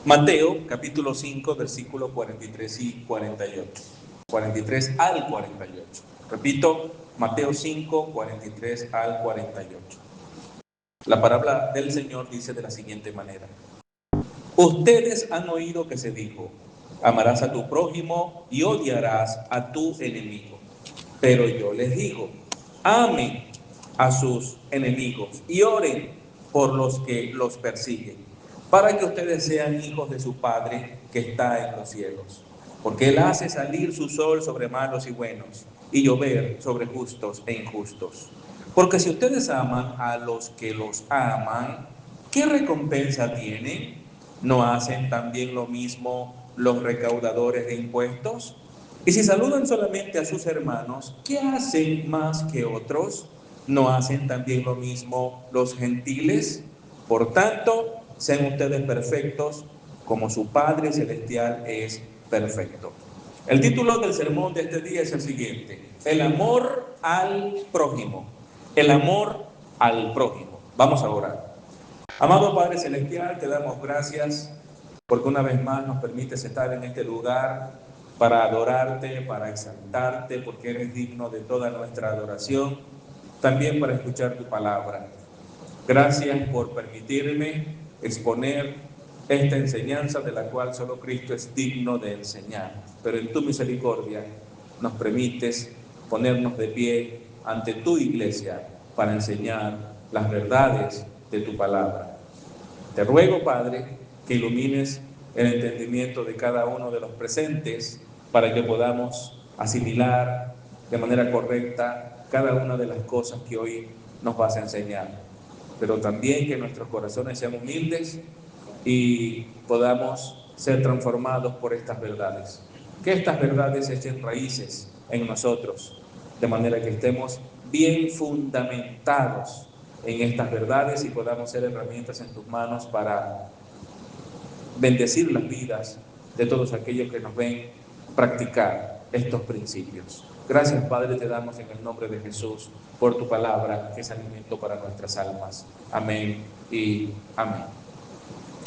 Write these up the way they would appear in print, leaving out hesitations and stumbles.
Mateo capítulo 5, versículos 43 y 48. 43 al 48. Repito, Mateo 5, 43 al 48. La palabra del Señor dice de la siguiente manera. Ustedes han oído que se dijo, amarás a tu prójimo y odiarás a tu enemigo. Pero yo les digo, amen a sus enemigos y oren por los que los persiguen, para que ustedes sean hijos de su Padre que está en los cielos. Porque Él hace salir su sol sobre malos y buenos, y llover sobre justos e injustos. Porque si ustedes aman a los que los aman, ¿qué recompensa tienen? ¿No hacen también lo mismo los recaudadores de impuestos? Y si saludan solamente a sus hermanos, ¿qué hacen más que otros? ¿No hacen también lo mismo los gentiles? Por tanto, sean ustedes perfectos, como su Padre Celestial es perfecto. El título del sermón de este día es el siguiente: el amor al prójimo. El amor al prójimo. Vamos a orar. Amado Padre Celestial, te damos gracias porque una vez más nos permites estar en este lugar para adorarte, para exaltarte, porque eres digno de toda nuestra adoración, también para escuchar tu palabra. Gracias por permitirme exponer esta enseñanza de la cual solo Cristo es digno de enseñar. Pero en tu misericordia nos permites ponernos de pie ante tu iglesia para enseñar las verdades de tu palabra. Te ruego, Padre, que ilumines el entendimiento de cada uno de los presentes para que podamos asimilar de manera correcta cada una de las cosas que hoy nos vas a enseñar. Pero también que nuestros corazones sean humildes y podamos ser transformados por estas verdades. Que estas verdades echen raíces en nosotros, de manera que estemos bien fundamentados en estas verdades y podamos ser herramientas en tus manos para bendecir las vidas de todos aquellos que nos ven practicar estos principios. Gracias, Padre, te damos en el nombre de Jesús por tu palabra, que es alimento para nuestras almas. Amén y amén.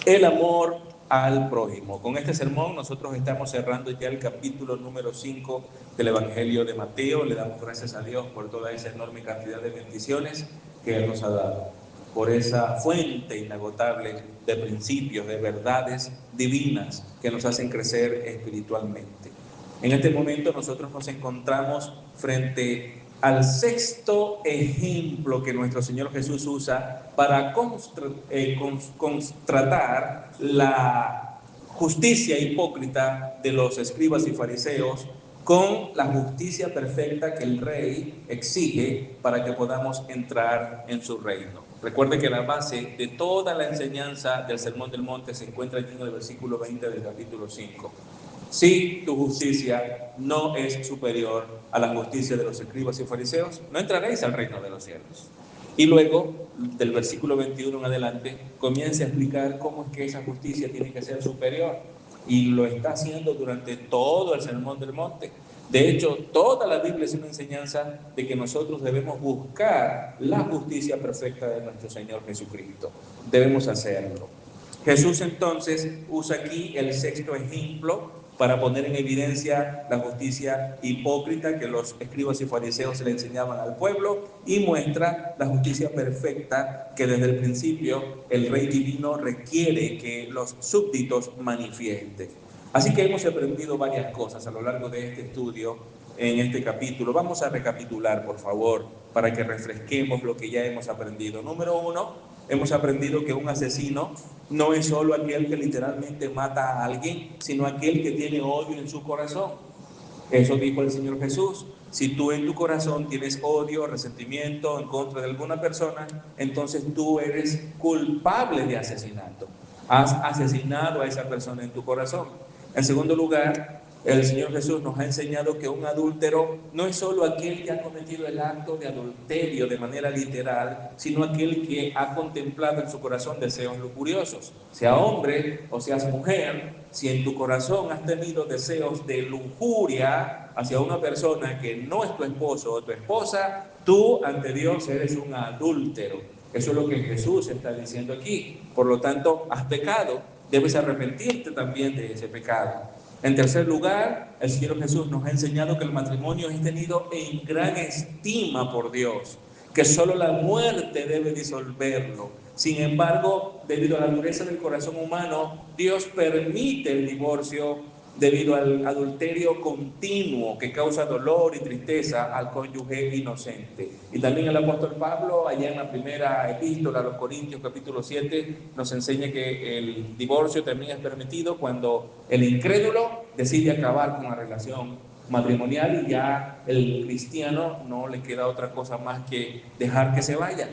El amor al prójimo. Con este sermón nosotros estamos cerrando ya el capítulo número 5 del Evangelio de Mateo. Le damos gracias a Dios por toda esa enorme cantidad de bendiciones que Él nos ha dado, por esa fuente inagotable de principios, de verdades divinas que nos hacen crecer espiritualmente. En este momento nosotros nos encontramos frente al sexto ejemplo que nuestro Señor Jesús usa para contratar la justicia hipócrita de los escribas y fariseos con la justicia perfecta que el rey exige para que podamos entrar en su reino. Recuerde que la base de toda la enseñanza del Sermón del Monte se encuentra allí en el versículo 20 del capítulo 5. Si tu justicia no es superior a la justicia de los escribas y fariseos, no entraréis al reino de los cielos. Y luego, del versículo 21 en adelante, comienza a explicar cómo es que esa justicia tiene que ser superior. Y lo está haciendo durante todo el Sermón del Monte. De hecho, toda la Biblia es una enseñanza de que nosotros debemos buscar la justicia perfecta de nuestro Señor Jesucristo. Debemos hacerlo. Jesús entonces usa aquí el sexto ejemplo para poner en evidencia la justicia hipócrita que los escribas y fariseos le enseñaban al pueblo y muestra la justicia perfecta que desde el principio el Rey Divino requiere que los súbditos manifiesten. Así que hemos aprendido varias cosas a lo largo de este estudio en este capítulo. Vamos a recapitular, por favor, para que refresquemos lo que ya hemos aprendido. Número 1, hemos aprendido que un asesino no es solo aquel que literalmente mata a alguien, sino aquel que tiene odio en su corazón. Eso dijo el Señor Jesús. Si tú en tu corazón tienes odio, resentimiento en contra de alguna persona, entonces tú eres culpable de asesinato. Has asesinado a esa persona en tu corazón. En segundo lugar, el Señor Jesús nos ha enseñado que un adúltero no es solo aquel que ha cometido el acto de adulterio de manera literal, sino aquel que ha contemplado en su corazón deseos lujuriosos. Sea hombre o seas mujer, si en tu corazón has tenido deseos de lujuria hacia una persona que no es tu esposo o tu esposa, tú ante Dios eres un adúltero. Eso es lo que Jesús está diciendo aquí. Por lo tanto, has pecado. debes arrepentirte también de ese pecado. En tercer lugar, el Señor Jesús nos ha enseñado que el matrimonio es tenido en gran estima por Dios, que solo la muerte debe disolverlo. Sin embargo, debido a la dureza del corazón humano, Dios permite el divorcio debido al adulterio continuo que causa dolor y tristeza al cónyuge inocente. Y también el apóstol Pablo, allá en la primera epístola a los Corintios, capítulo 7, nos enseña que el divorcio también es permitido cuando el incrédulo decide acabar con la relación matrimonial y ya el cristiano no le queda otra cosa más que dejar que se vaya.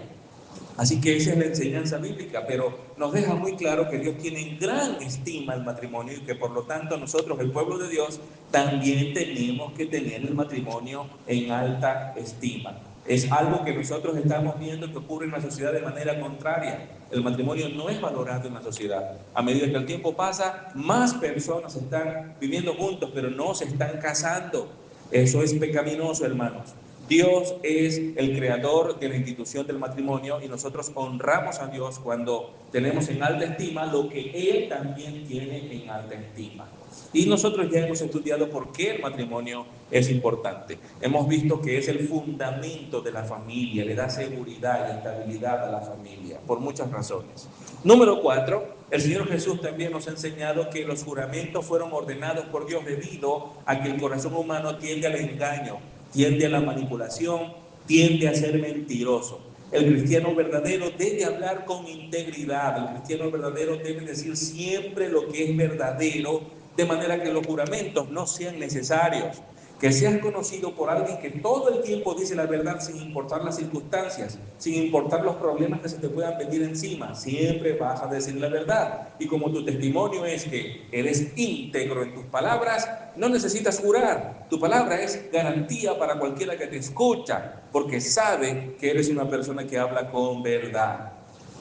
Así que esa es la enseñanza bíblica, pero nos deja muy claro que Dios tiene en gran estima el matrimonio y que por lo tanto nosotros, el pueblo de Dios, también tenemos que tener el matrimonio en alta estima. Es algo que nosotros estamos viendo que ocurre en la sociedad de manera contraria. El matrimonio no es valorado en la sociedad. A medida que el tiempo pasa, más personas están viviendo juntos, pero no se están casando. Eso es pecaminoso, hermanos. Dios es el creador de la institución del matrimonio y nosotros honramos a Dios cuando tenemos en alta estima lo que Él también tiene en alta estima. Y nosotros ya hemos estudiado por qué el matrimonio es importante. Hemos visto que es el fundamento de la familia, le da seguridad y estabilidad a la familia, por muchas razones. Número 4, el Señor Jesús también nos ha enseñado que los juramentos fueron ordenados por Dios debido a que el corazón humano tiende al engaño, tiende a la manipulación, tiende a ser mentiroso. El cristiano verdadero debe hablar con integridad, el cristiano verdadero debe decir siempre lo que es verdadero, de manera que los juramentos no sean necesarios. Que seas conocido por alguien que todo el tiempo dice la verdad sin importar las circunstancias, sin importar los problemas que se te puedan venir encima, siempre vas a decir la verdad. Y como tu testimonio es que eres íntegro en tus palabras, no necesitas jurar. Tu palabra es garantía para cualquiera que te escucha, porque sabe que eres una persona que habla con verdad.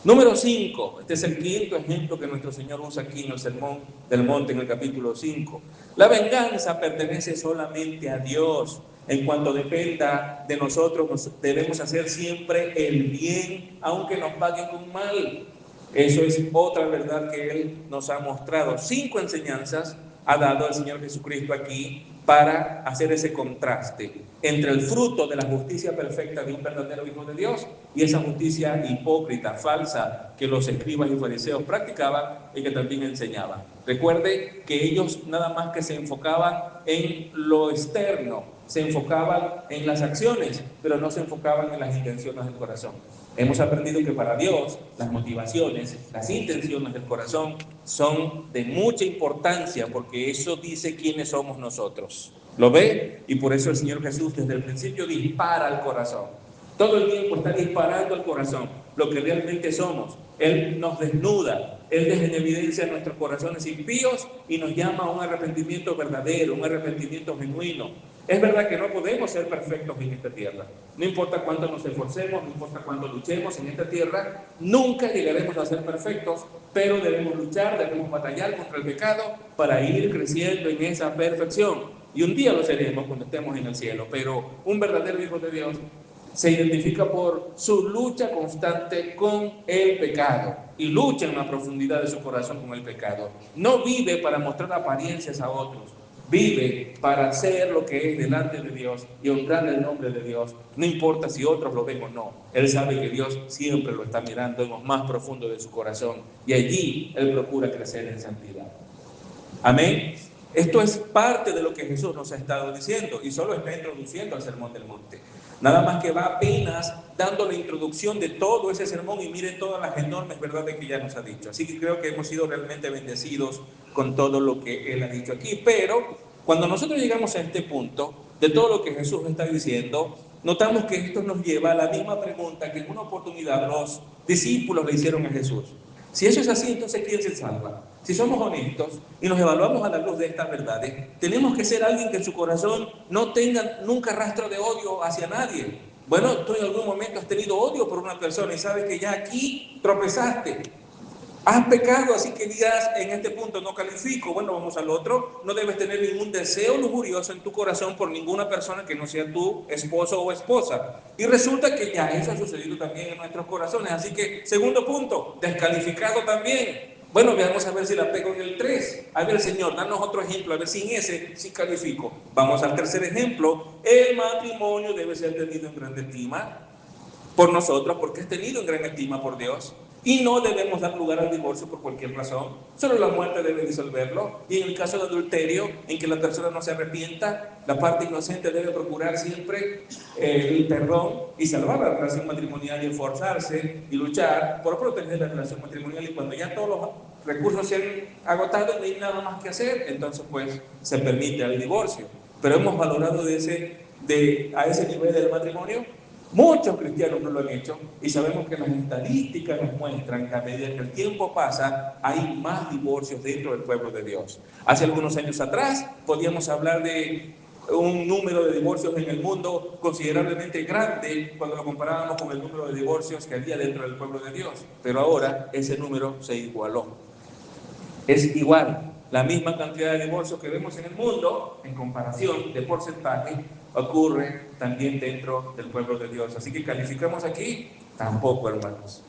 Número 5, este es el quinto ejemplo que nuestro Señor usa aquí en el Sermón del Monte, en el capítulo 5. La venganza pertenece solamente a Dios. En cuanto dependa de nosotros, debemos hacer siempre el bien, aunque nos paguen con mal. Eso es otra verdad que Él nos ha mostrado. 5 enseñanzas ha dado el Señor Jesucristo aquí para hacer ese contraste entre el fruto de la justicia perfecta de un verdadero Hijo de Dios y esa justicia hipócrita, falsa, que los escribas y fariseos practicaban y que también enseñaban. Recuerde que ellos nada más que se enfocaban en lo externo, se enfocaban en las acciones, pero no se enfocaban en las intenciones del corazón. Hemos aprendido que para Dios las motivaciones, las intenciones del corazón son de mucha importancia porque eso dice quiénes somos nosotros. ¿Lo ve? Y por eso el Señor Jesús desde el principio dispara al corazón. Todo el tiempo está disparando al corazón lo que realmente somos. Él nos desnuda, Él deja en evidencia nuestros corazones impíos y nos llama a un arrepentimiento verdadero, un arrepentimiento genuino. Es verdad que no podemos ser perfectos en esta tierra. No importa cuánto nos esforcemos, no importa cuánto luchemos en esta tierra, nunca llegaremos a ser perfectos, pero debemos luchar, debemos batallar contra el pecado para ir creciendo en esa perfección. Y un día lo seremos cuando estemos en el cielo, pero un verdadero Hijo de Dios se identifica por su lucha constante con el pecado y lucha en la profundidad de su corazón con el pecado. No vive para mostrar apariencias a otros, vive para ser lo que es delante de Dios y honrar el nombre de Dios, no importa si otros lo ven o no. Él sabe que Dios siempre lo está mirando en lo más profundo de su corazón y allí Él procura crecer en santidad. Amén. Esto es parte de lo que Jesús nos ha estado diciendo y solo está introduciendo al Sermón del Monte. Nada más que va apenas dando la introducción de todo ese sermón y miren todas las enormes verdades que ya nos ha dicho. Así que creo que hemos sido realmente bendecidos con todo lo que Él ha dicho aquí. Pero cuando nosotros llegamos a este punto de todo lo que Jesús está diciendo, notamos que esto nos lleva a la misma pregunta que en una oportunidad los discípulos le hicieron a Jesús. Si eso es así, entonces ¿quién se salva? Si somos honestos y nos evaluamos a la luz de estas verdades, tenemos que ser alguien que en su corazón no tenga nunca rastro de odio hacia nadie. Bueno, tú en algún momento has tenido odio por una persona y sabes que ya aquí tropezaste. Has pecado, así que digas, en este punto no califico. Bueno, vamos al otro. No debes tener ningún deseo lujurioso en tu corazón por ninguna persona que no sea tu esposo o esposa. Y resulta que ya eso ha sucedido también en nuestros corazones. Así que, segundo punto, descalificado también. Bueno, veamos a ver si la pego en el 3. A ver, Señor, danos otro ejemplo, a ver si en ese sí califico. Vamos al tercer ejemplo. El matrimonio debe ser tenido en gran estima por nosotros, porque es tenido en gran estima por Dios. Y no debemos dar lugar al divorcio por cualquier razón. Solo la muerte debe disolverlo. Y en el caso de adulterio, en que la persona no se arrepienta, la parte inocente debe procurar siempre el perdón y salvar la relación matrimonial y esforzarse y luchar por proteger la relación matrimonial. Y cuando ya todos los recursos se han agotado y no hay nada más que hacer, entonces pues se permite el divorcio. Pero hemos valorado a ese nivel del matrimonio. Muchos cristianos no lo han hecho y sabemos que las estadísticas nos muestran que a medida que el tiempo pasa hay más divorcios dentro del pueblo de Dios. Hace algunos años atrás podíamos hablar de un número de divorcios en el mundo considerablemente grande cuando lo comparábamos con el número de divorcios que había dentro del pueblo de Dios, pero ahora ese número se igualó. Es igual, la misma cantidad de divorcios que vemos en el mundo, en comparación de porcentaje, ocurre también dentro del pueblo de Dios. Así que calificamos aquí, tampoco, hermanos.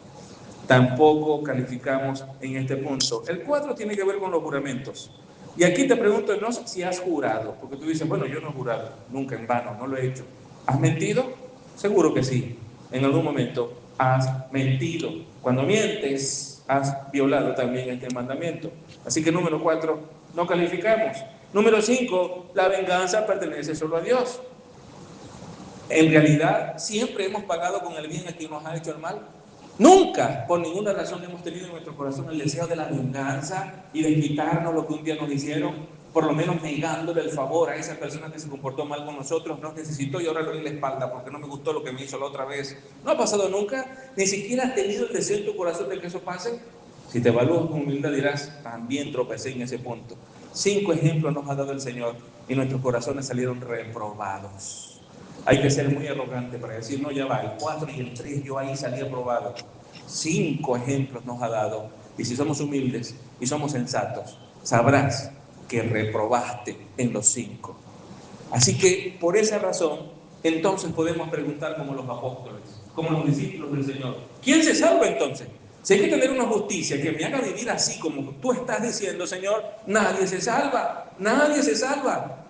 Tampoco calificamos en este punto. El 4 tiene que ver con los juramentos. Y aquí te pregunto, no sé si has jurado, porque tú dices, bueno, yo no he jurado, nunca, en vano, no lo he hecho. ¿Has mentido? Seguro que sí. En algún momento has mentido. Cuando mientes, has violado también este mandamiento. Así que número 4, no calificamos. Número 5, la venganza pertenece solo a Dios. En realidad, siempre hemos pagado con el bien a quien nos ha hecho el mal. Nunca, por ninguna razón, hemos tenido en nuestro corazón el deseo de la venganza y de quitarnos lo que un día nos hicieron, por lo menos negándole el favor a esa persona que se comportó mal con nosotros, nos necesitó y ahora le doy la espalda porque no me gustó lo que me hizo la otra vez. No ha pasado nunca, ni siquiera has tenido el deseo en tu corazón de que eso pase. Si te evalúas con humildad dirás, también tropecé en ese punto. 5 ejemplos nos ha dado el Señor y nuestros corazones salieron reprobados. Hay que ser muy arrogante para decir, no, ya va, el 4 y el 3 yo ahí salí aprobado. 5 ejemplos nos ha dado. Y si somos humildes y somos sensatos, sabrás que reprobaste en los 5. Así que por esa razón, entonces podemos preguntar como los apóstoles, como los discípulos del Señor, ¿quién se salva entonces? Si hay que tener una justicia que me haga vivir así como tú estás diciendo, Señor, nadie se salva, nadie se salva.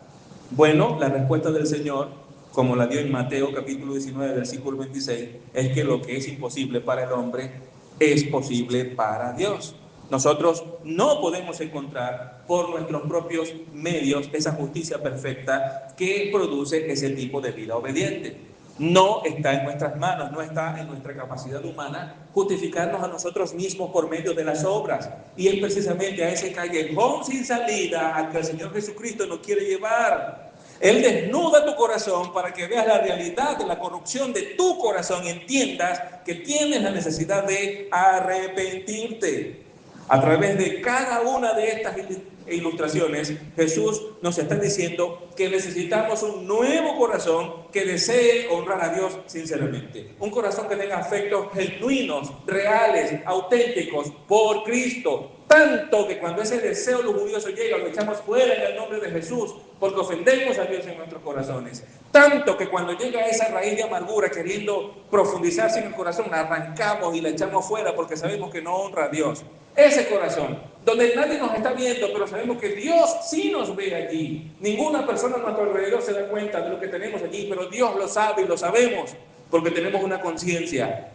Bueno, la respuesta del Señor, como la dio en Mateo capítulo 19, versículo 26, es que lo que es imposible para el hombre es posible para Dios. Nosotros no podemos encontrar por nuestros propios medios esa justicia perfecta que produce ese tipo de vida obediente. No está en nuestras manos, no está en nuestra capacidad humana justificarnos a nosotros mismos por medio de las obras. Y es precisamente a ese callejón sin salida al que el Señor Jesucristo nos quiere llevar. Él desnuda tu corazón para que veas la realidad de la corrupción de tu corazón y entiendas que tienes la necesidad de arrepentirte. A través de cada una de estas ilustraciones, Jesús nos está diciendo que necesitamos un nuevo corazón que desee honrar a Dios sinceramente. Un corazón que tenga afectos genuinos, reales, auténticos por Cristo. Tanto que cuando ese deseo lujurioso llega, lo echamos fuera en el nombre de Jesús, porque ofendemos a Dios en nuestros corazones. Tanto que cuando llega esa raíz de amargura queriendo profundizarse en el corazón, la arrancamos y la echamos fuera porque sabemos que no honra a Dios. Ese corazón, donde nadie nos está viendo, pero sabemos que Dios sí nos ve allí. Ninguna persona a nuestro alrededor se da cuenta de lo que tenemos allí, pero Dios lo sabe y lo sabemos porque tenemos una conciencia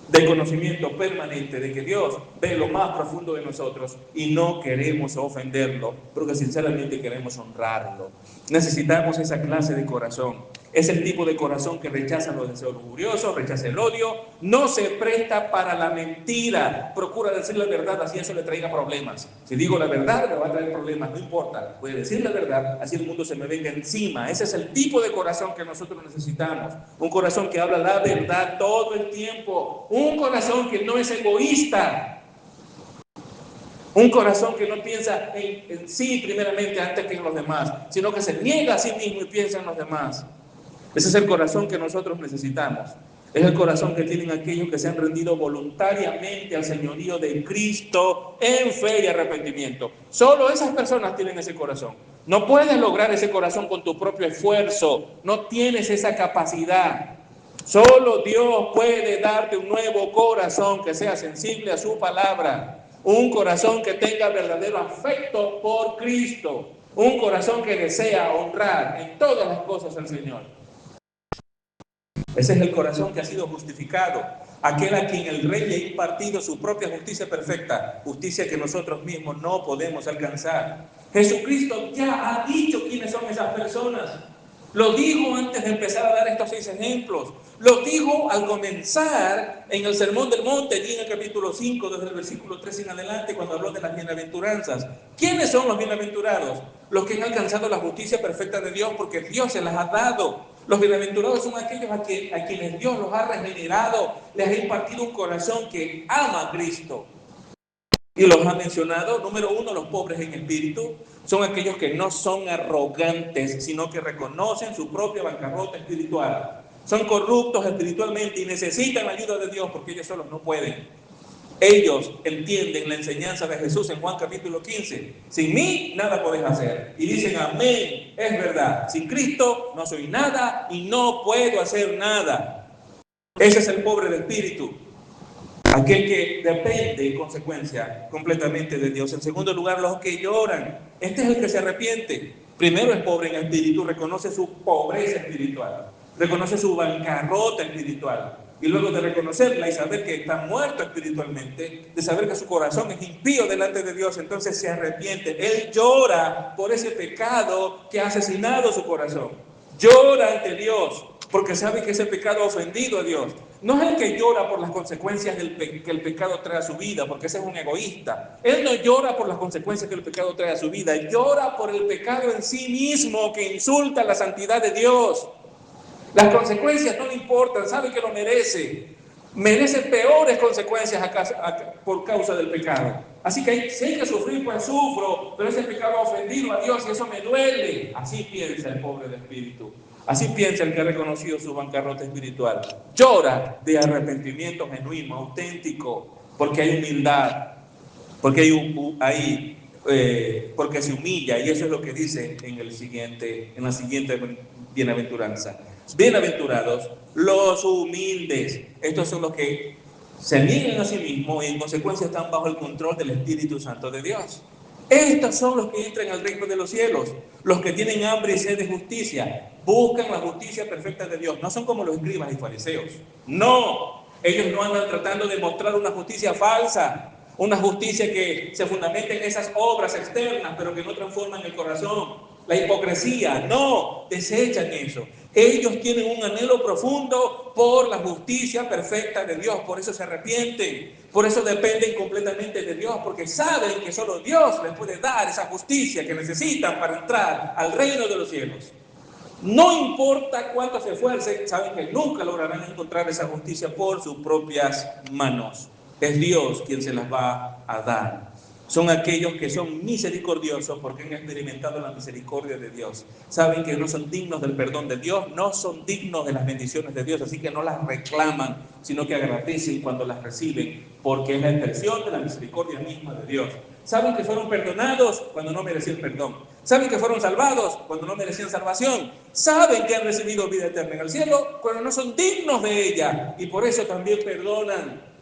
de conocimiento permanente de que Dios ve lo más profundo de nosotros y no queremos ofenderlo, porque sinceramente queremos honrarlo. Necesitamos esa clase de corazón. Es el tipo de corazón que rechaza los deseos lujuriosos, rechaza el odio, no se presta para la mentira, procura decir la verdad, así eso le traiga problemas. Si digo la verdad, me va a traer problemas, no importa, voy a decir la verdad, así el mundo se me venga encima. Ese es el tipo de corazón que nosotros necesitamos, un corazón que habla la verdad todo el tiempo, un corazón que no es egoísta, un corazón que no piensa en sí primeramente antes que en los demás, sino que se niega a sí mismo y piensa en los demás. Ese es el corazón que nosotros necesitamos. Es el corazón que tienen aquellos que se han rendido voluntariamente al señorío de Cristo en fe y arrepentimiento. Solo esas personas tienen ese corazón. No puedes lograr ese corazón con tu propio esfuerzo. No tienes esa capacidad. Solo Dios puede darte un nuevo corazón que sea sensible a su palabra. Un corazón que tenga verdadero afecto por Cristo. Un corazón que desea honrar en todas las cosas al Señor. Ese es el corazón que ha sido justificado. Aquel a quien el Rey le ha impartido su propia justicia perfecta. Justicia que nosotros mismos no podemos alcanzar. Jesucristo ya ha dicho quiénes son esas personas. Lo dijo antes de empezar a dar estos 6 ejemplos. Lo dijo al comenzar en el Sermón del Monte, allí en el capítulo 5, desde el versículo 3 en adelante, cuando habló de las bienaventuranzas. ¿Quiénes son los bienaventurados? Los que han alcanzado la justicia perfecta de Dios, porque Dios se las ha dado. Los bienaventurados son aquellos a quienes Dios los ha regenerado, les ha impartido un corazón que ama a Cristo. Y los ha mencionado, número 1, los pobres en espíritu, son aquellos que no son arrogantes, sino que reconocen su propia bancarrota espiritual. Son corruptos espiritualmente y necesitan la ayuda de Dios porque ellos solos no pueden. Ellos entienden la enseñanza de Jesús en Juan capítulo 15. Sin mí nada podéis hacer. Y dicen, amén, es verdad. Sin Cristo no soy nada y no puedo hacer nada. Ese es el pobre de espíritu. Aquel que depende en consecuencia completamente de Dios. En segundo lugar, los que lloran. Este es el que se arrepiente. Primero es pobre en espíritu, reconoce su pobreza espiritual, reconoce su bancarrota espiritual. Y luego de reconocerla y saber que está muerto espiritualmente, de saber que su corazón es impío delante de Dios, entonces se arrepiente. Él llora por ese pecado que ha asesinado su corazón. Llora ante Dios porque sabe que ese pecado ha ofendido a Dios. No es el que llora por las consecuencias que el pecado trae a su vida, porque ese es un egoísta. Él no llora por las consecuencias que el pecado trae a su vida, él llora por el pecado en sí mismo que insulta la santidad de Dios. Las consecuencias no le importan, sabe que lo merece. Merece peores consecuencias por causa del pecado. Así que si hay que sufrir, pues sufro, pero ese pecado ha ofendido a Dios y eso me duele. Así piensa el pobre de espíritu. Así piensa el que ha reconocido su bancarrota espiritual. Llora de arrepentimiento genuino, auténtico, porque hay humildad, porque porque se humilla, y eso es lo que dice en la siguiente bienaventuranza. Bienaventurados los humildes. Estos son los que se niegan a sí mismos y en consecuencia están bajo el control del Espíritu Santo de Dios. Estos son los que entran al reino de los cielos, los que tienen hambre y sed de justicia, buscan la justicia perfecta de Dios. No son como los escribas y fariseos. No, ellos no andan tratando de mostrar una justicia falsa, una justicia que se fundamenta en esas obras externas, pero que no transforman el corazón. La hipocresía, no, desechan eso. Ellos tienen un anhelo profundo por la justicia perfecta de Dios, por eso se arrepienten, por eso dependen completamente de Dios, porque saben que solo Dios les puede dar esa justicia que necesitan para entrar al reino de los cielos. No importa cuánto se esfuercen, saben que nunca lograrán encontrar esa justicia por sus propias manos. Es Dios quien se las va a dar. Son aquellos que son misericordiosos porque han experimentado la misericordia de Dios. Saben que no son dignos del perdón de Dios, no son dignos de las bendiciones de Dios, así que no las reclaman, sino que agradecen cuando las reciben, porque es la expresión de la misericordia misma de Dios. Saben que fueron perdonados cuando no merecían perdón. Saben que fueron salvados cuando no merecían salvación. Saben que han recibido vida eterna en el cielo cuando no son dignos de ella, y por eso también perdonan.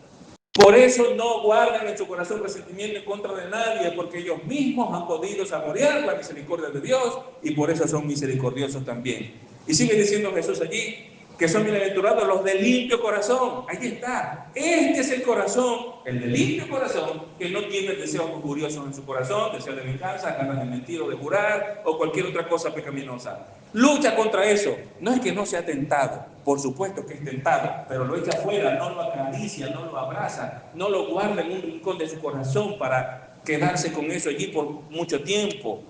Por eso no guardan en su corazón resentimiento en contra de nadie, porque ellos mismos han podido saborear la misericordia de Dios y por eso son misericordiosos también. Y sigue diciendo Jesús allí que son bienaventurados los de limpio corazón. Ahí está. Este es el corazón, el de limpio corazón, que no tiene deseos lujuriosos en su corazón, deseo de venganza, ganas de mentir o de jurar o cualquier otra cosa pecaminosa. Lucha contra eso. No es que no sea tentado, por supuesto que es tentado, pero lo echa afuera, no lo acaricia, no lo abraza, no lo guarda en un rincón de su corazón para quedarse con eso allí por mucho tiempo.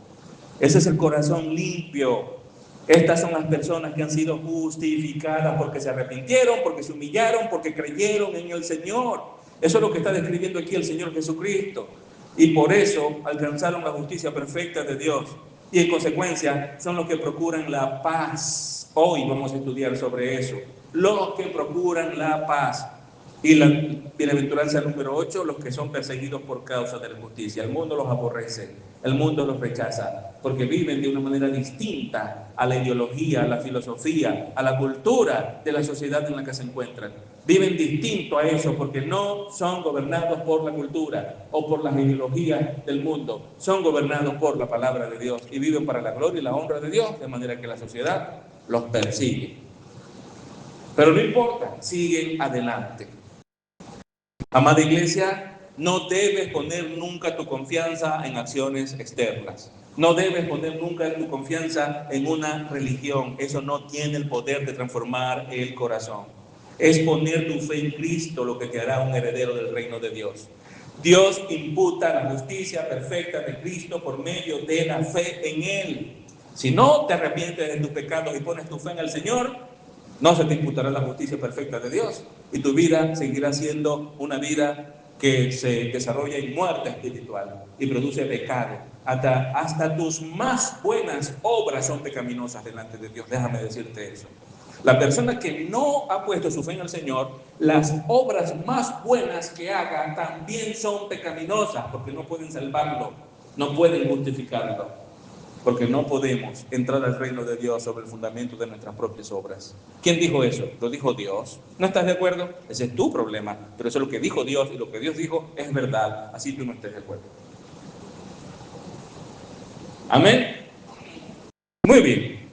Ese es el corazón limpio. Estas son las personas que han sido justificadas porque se arrepintieron, porque se humillaron, porque creyeron en el Señor. Eso es lo que está describiendo aquí el Señor Jesucristo. Y por eso alcanzaron la justicia perfecta de Dios. Y en consecuencia son los que procuran la paz. Hoy vamos a estudiar sobre eso. Los que procuran la paz. Y la bienaventuranza número 8, los que son perseguidos por causa de la justicia. El mundo los aborrece, el mundo los rechaza, porque viven de una manera distinta a la ideología, a la filosofía, a la cultura de la sociedad en la que se encuentran. viven distinto a eso porque no son gobernados por la cultura o por las ideologías del mundo, son gobernados por la palabra de Dios y viven para la gloria y la honra de Dios, de manera que la sociedad los persigue. Pero no importa, siguen adelante. Amada iglesia, no debes poner nunca tu confianza en acciones externas. No debes poner nunca tu confianza en una religión. Eso no tiene el poder de transformar el corazón. Es poner tu fe en Cristo lo que te hará un heredero del reino de Dios. Dios imputa la justicia perfecta de Cristo por medio de la fe en Él. Si no te arrepientes de tus pecados y pones tu fe en el Señor, no se te imputará la justicia perfecta de Dios y tu vida seguirá siendo una vida que se desarrolla en muerte espiritual y produce pecado. Hasta tus más buenas obras son pecaminosas delante de Dios. Déjame decirte eso. La persona que no ha puesto su fe en el Señor, las obras más buenas que haga también son pecaminosas porque no pueden salvarlo, no pueden justificarlo. Porque no podemos entrar al reino de Dios sobre el fundamento de nuestras propias obras. ¿Quién dijo eso? Lo dijo Dios. ¿No estás de acuerdo? Ese es tu problema, pero eso es lo que dijo Dios y lo que Dios dijo es verdad, así tú no estés de acuerdo. Amén. Muy bien.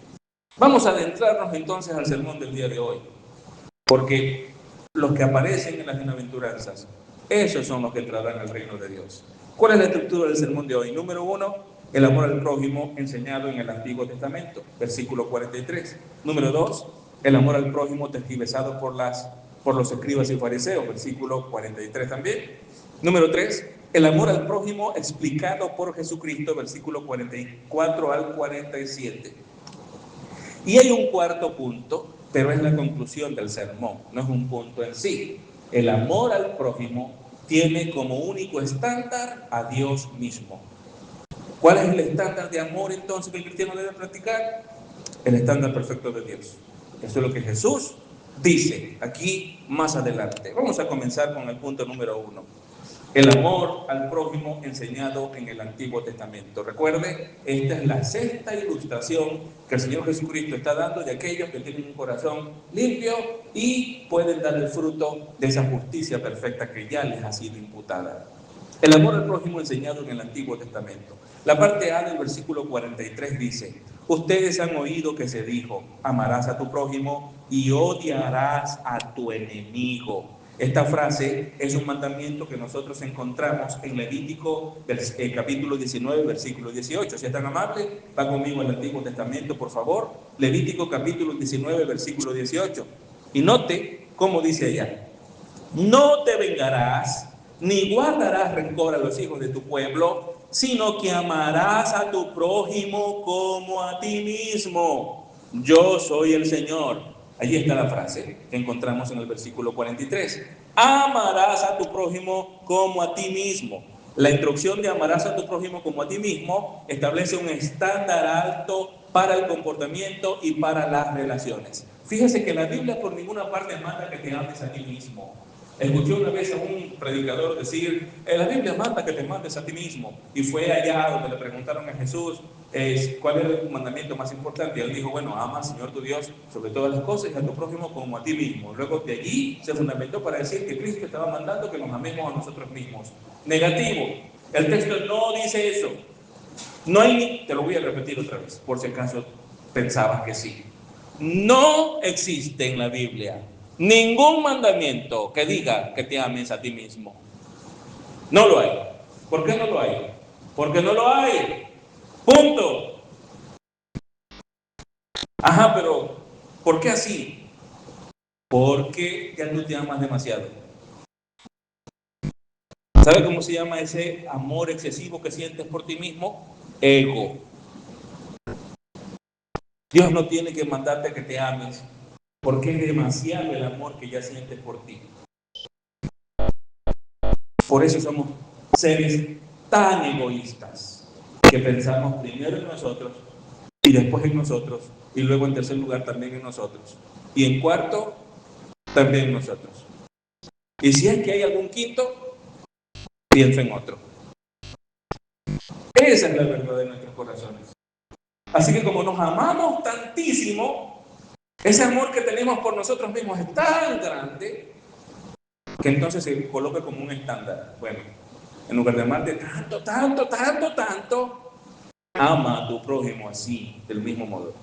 Vamos a adentrarnos entonces al sermón del día de hoy, porque los que aparecen en las bienaventuranzas, esos son los que entrarán al reino de Dios. ¿Cuál es la estructura del sermón de hoy? Número 1, el amor al prójimo enseñado en el Antiguo Testamento, versículo 43. Número 2, el amor al prójimo tergiversado por los escribas y fariseos, versículo 43 también. Número 3, el amor al prójimo explicado por Jesucristo, versículo 44 al 47. Y hay un cuarto punto, pero es la conclusión del sermón, no es un punto en sí. El amor al prójimo tiene como único estándar a Dios mismo. ¿Cuál es el estándar de amor entonces que el cristiano debe practicar? El estándar perfecto de Dios. Eso es lo que Jesús dice aquí más adelante. Vamos a comenzar con el punto número 1. El amor al prójimo enseñado en el Antiguo Testamento. Recuerde, esta es la sexta ilustración que el Señor Jesucristo está dando de aquellos que tienen un corazón limpio y pueden dar el fruto de esa justicia perfecta que ya les ha sido imputada. El amor al prójimo enseñado en el Antiguo Testamento. La parte A del versículo 43 dice: ustedes han oído que se dijo, amarás a tu prójimo y odiarás a tu enemigo. Esta frase es un mandamiento que nosotros encontramos en Levítico capítulo 19, versículo 18. Si es tan amable, va conmigo al Antiguo Testamento, por favor. Levítico capítulo 19, versículo 18. Y note cómo dice allá: no te vengarás ni guardarás rencor a los hijos de tu pueblo, sino que amarás a tu prójimo como a ti mismo. Yo soy el Señor. Allí está la frase que encontramos en el versículo 43. Amarás a tu prójimo como a ti mismo. La instrucción de amarás a tu prójimo como a ti mismo establece un estándar alto para el comportamiento y para las relaciones. Fíjese que la Biblia por ninguna parte manda que te ames a ti mismo. Escuché una vez a un predicador decir, la Biblia manda que te mandes a ti mismo. Y fue allá donde le preguntaron a Jesús cuál era el mandamiento más importante. Y él dijo, bueno, ama al Señor tu Dios sobre todas las cosas y a tu prójimo como a ti mismo. Luego de allí se fundamentó para decir que Cristo estaba mandando que nos amemos a nosotros mismos. Negativo. El texto no dice eso. No hay, te lo voy a repetir otra vez, por si acaso pensabas que sí. No existe en la Biblia ningún mandamiento que diga que te ames a ti mismo. No lo hay. ¿Por qué no lo hay? Porque no lo hay. Punto. Ajá, pero ¿por qué así? Porque ya tú te amas demasiado. ¿Sabe cómo se llama ese amor excesivo que sientes por ti mismo? Ego. Dios no tiene que mandarte que te ames, porque es demasiado el amor que ya sientes por ti. Por eso somos seres tan egoístas que pensamos primero en nosotros y después en nosotros y luego en tercer lugar también en nosotros y en cuarto también en nosotros. Y si es que hay algún quinto, piensa en otro. Esa es la verdad de nuestros corazones. Así que como nos amamos tantísimo, ese amor que tenemos por nosotros mismos es tan grande que entonces se coloque como un estándar. Bueno, en lugar de amarte tanto, ama a tu prójimo así, del mismo modo.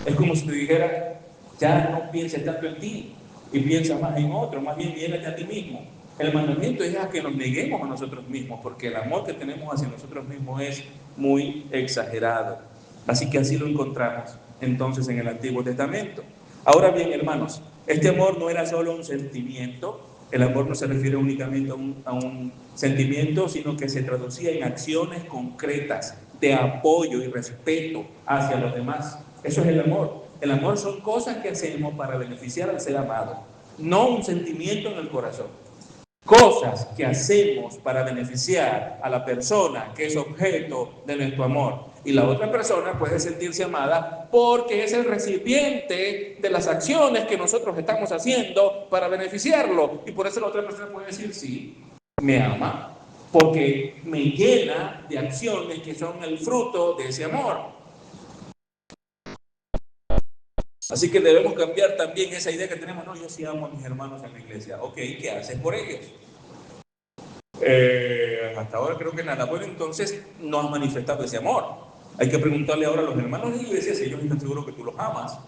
Es como si te dijera, ya no pienses tanto en ti y piensa más en otro, más bien niégate a ti mismo. El mandamiento es a que nos neguemos a nosotros mismos, porque el amor que tenemos hacia nosotros mismos es muy exagerado. Así que así lo encontramos entonces en el Antiguo Testamento. Ahora bien, hermanos, este amor no era solo un sentimiento. El amor no se refiere únicamente a un sentimiento, sino que se traducía en acciones concretas de apoyo y respeto hacia los demás. Eso es el amor. El amor son cosas que hacemos para beneficiar al ser amado, no un sentimiento en el corazón. Cosas que hacemos para beneficiar a la persona que es objeto de nuestro amor. Y la otra persona puede sentirse amada porque es el recipiente de las acciones que nosotros estamos haciendo para beneficiarlo. Y por eso la otra persona puede decir, sí, me ama, porque me llena de acciones que son el fruto de ese amor. Así que debemos cambiar también esa idea que tenemos, no, yo sí amo a mis hermanos en la iglesia. Ok, ¿qué haces por ellos? Hasta ahora creo que nada. Bueno, entonces no has manifestado ese amor. Hay que preguntarle ahora a los hermanos de la iglesia si ellos están seguros que tú los amas.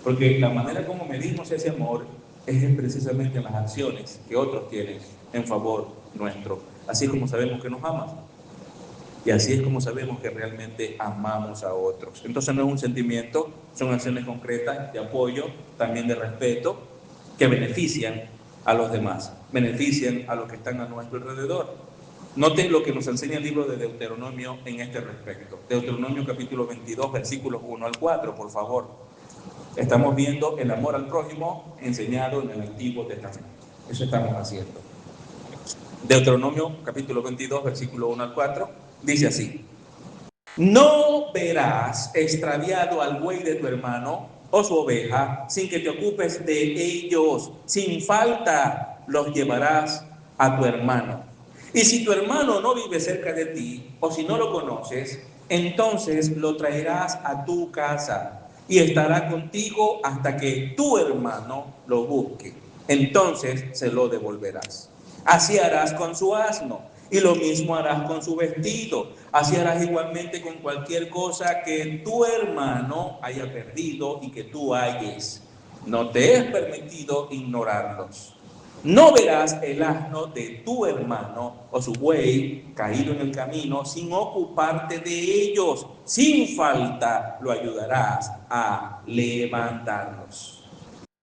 Porque la manera como medimos ese amor es precisamente en las acciones que otros tienen en favor nuestro. Así es como sabemos que nos amas. Y así es como sabemos que realmente amamos a otros. Entonces no es un sentimiento, son acciones concretas de apoyo, también de respeto, que benefician a los demás, benefician a los que están a nuestro alrededor. Noten lo que nos enseña el libro de Deuteronomio en este respecto. Deuteronomio capítulo 22, versículos 1 al 4, por favor. Estamos viendo el amor al prójimo enseñado en el Antiguo Testamento. Eso estamos haciendo. Deuteronomio capítulo 22, versículo 1 al 4, dice así: no verás extraviado al buey de tu hermano o su oveja sin que te ocupes de ellos. Sin falta los llevarás a tu hermano. Y si tu hermano no vive cerca de ti o si no lo conoces, entonces lo traerás a tu casa y estará contigo hasta que tu hermano lo busque. Entonces se lo devolverás. Así harás con su asno y lo mismo harás con su vestido. Así harás igualmente con cualquier cosa que tu hermano haya perdido y que tú halles. No te es permitido ignorarlos. No verás el asno de tu hermano o su buey caído en el camino sin ocuparte de ellos. Sin falta lo ayudarás a levantarlos.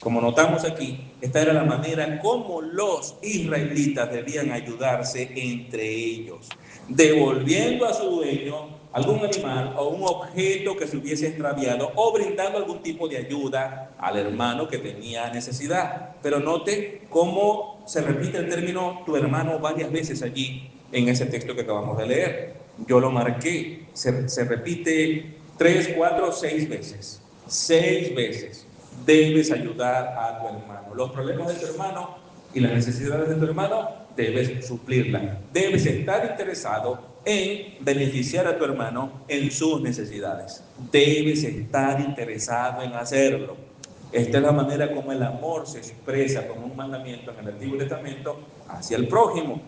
Como notamos aquí, esta era la manera como los israelitas debían ayudarse entre ellos, devolviendo a su dueño algún animal o un objeto que se hubiese extraviado o brindando algún tipo de ayuda al hermano que tenía necesidad. Pero note cómo se repite el término tu hermano varias veces allí en ese texto que acabamos de leer. Yo lo marqué, se repite 3, 4, 6 veces. 6 veces. Debes ayudar a tu hermano. Los problemas de tu hermano y las necesidades de tu hermano debes suplirlas. Debes estar interesado en beneficiar a tu hermano en sus necesidades. Debes estar interesado en hacerlo. Esta es la manera como el amor se expresa como un mandamiento en el Antiguo Testamento hacia el prójimo.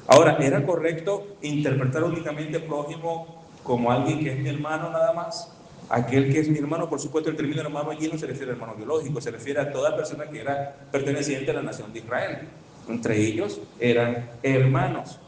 Ahora, ¿era correcto interpretar únicamente prójimo como alguien que es mi hermano nada más? Aquel que es mi hermano, por supuesto, el término hermano allí no se refiere a hermano biológico, se refiere a toda persona que era perteneciente a la nación de Israel. Entre ellos eran hermanos.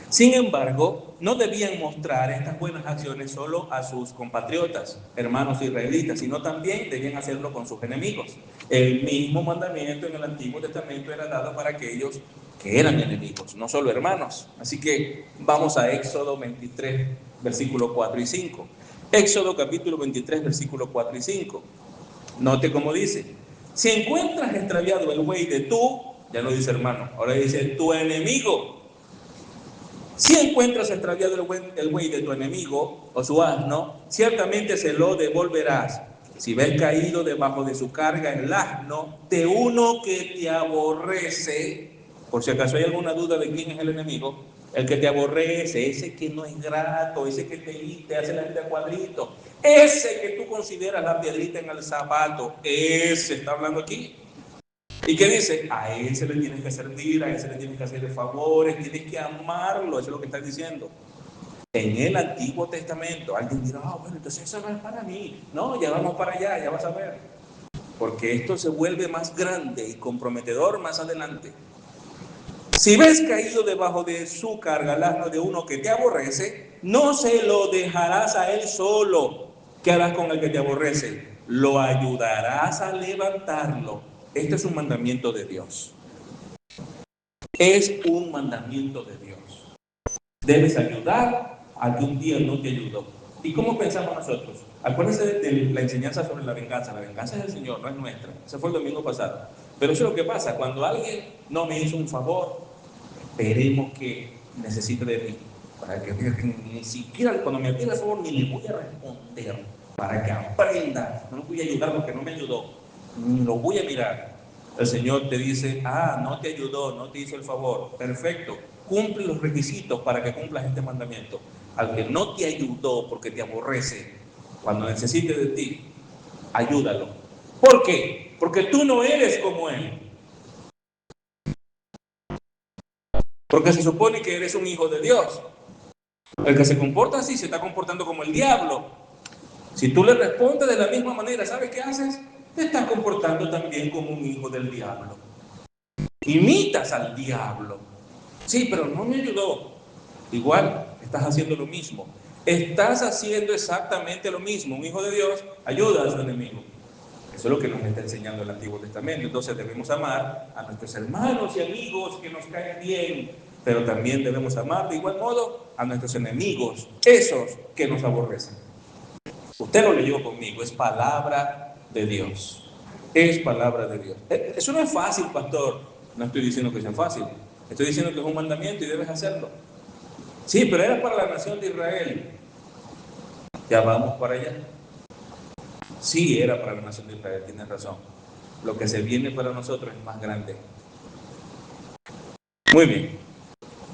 Sin embargo, no debían mostrar estas buenas acciones solo a sus compatriotas, hermanos israelitas, sino también debían hacerlo con sus enemigos. El mismo mandamiento en el Antiguo Testamento era dado para aquellos que eran enemigos, no solo hermanos. Así que vamos a Éxodo 23, versículos 4 y 5. Éxodo capítulo 23, versículos 4 y 5. Note cómo dice: si encuentras extraviado el buey de tú, ya no dice hermano, ahora dice tu enemigo. Si encuentras extraviado el buey de tu enemigo o su asno, ciertamente se lo devolverás. Si ves caído debajo de su carga el asno de uno que te aborrece, por si acaso hay alguna duda de quién es el enemigo, el que te aborrece, ese que no es grato, ese que te hace la vida cuadrito, ese que tú consideras la piedrita en el zapato, ese está hablando aquí. ¿Y qué dice? A él se le tienes que servir, a él se le tienes que hacer favores, tienes que amarlo, eso es lo que está diciendo. En el Antiguo Testamento, alguien dirá, bueno, entonces eso no es para mí. No, ya vamos para allá, ya vas a ver. Porque esto se vuelve más grande y comprometedor más adelante. Si ves caído debajo de su carga el asno de uno que te aborrece, no se lo dejarás a él solo. ¿Qué harás con el que te aborrece? Lo ayudarás a levantarlo. Este es un mandamiento de Dios. Es un mandamiento de Dios. Debes ayudar al que un día no te ayudó. ¿Y cómo pensamos nosotros? Acuérdense de la enseñanza sobre la venganza. La venganza es del Señor, no es nuestra. Ese fue el domingo pasado. Pero eso es lo que pasa. Cuando alguien no me hizo un favor, esperemos que necesite de mí. Para que ni siquiera cuando me pida el favor ni le voy a responder. Para que aprenda. No voy a ayudar porque no me ayudó. Ni lo voy a mirar. El Señor te dice, no te ayudó, no te hizo el favor. Perfecto. Cumple los requisitos para que cumplas este mandamiento. Al que no te ayudó porque te aborrece, cuando necesite de ti, ayúdalo. ¿Por qué? Porque tú no eres como él. Porque se supone que eres un hijo de Dios. El que se comporta así se está comportando como el diablo. Si tú le respondes de la misma manera, ¿sabes qué haces? Te estás comportando también como un hijo del diablo. Imitas al diablo. Sí, pero no me ayudó. Igual, estás haciendo lo mismo. Estás haciendo exactamente lo mismo. Un hijo de Dios ayuda a su enemigo. Eso es lo que nos está enseñando el Antiguo Testamento. Entonces debemos amar a nuestros hermanos y amigos que nos caen bien, pero también debemos amar de igual modo a nuestros enemigos, esos que nos aborrecen. Usted lo leyó conmigo, es palabra de Dios. Es palabra de Dios. Eso no es fácil, pastor. No estoy diciendo que sea fácil. Estoy diciendo que es un mandamiento y debes hacerlo. Sí, pero era para la nación de Israel. Ya vamos para allá. Sí, era para la nación de Israel, tienes razón. Lo que se viene para nosotros es más grande. Muy bien.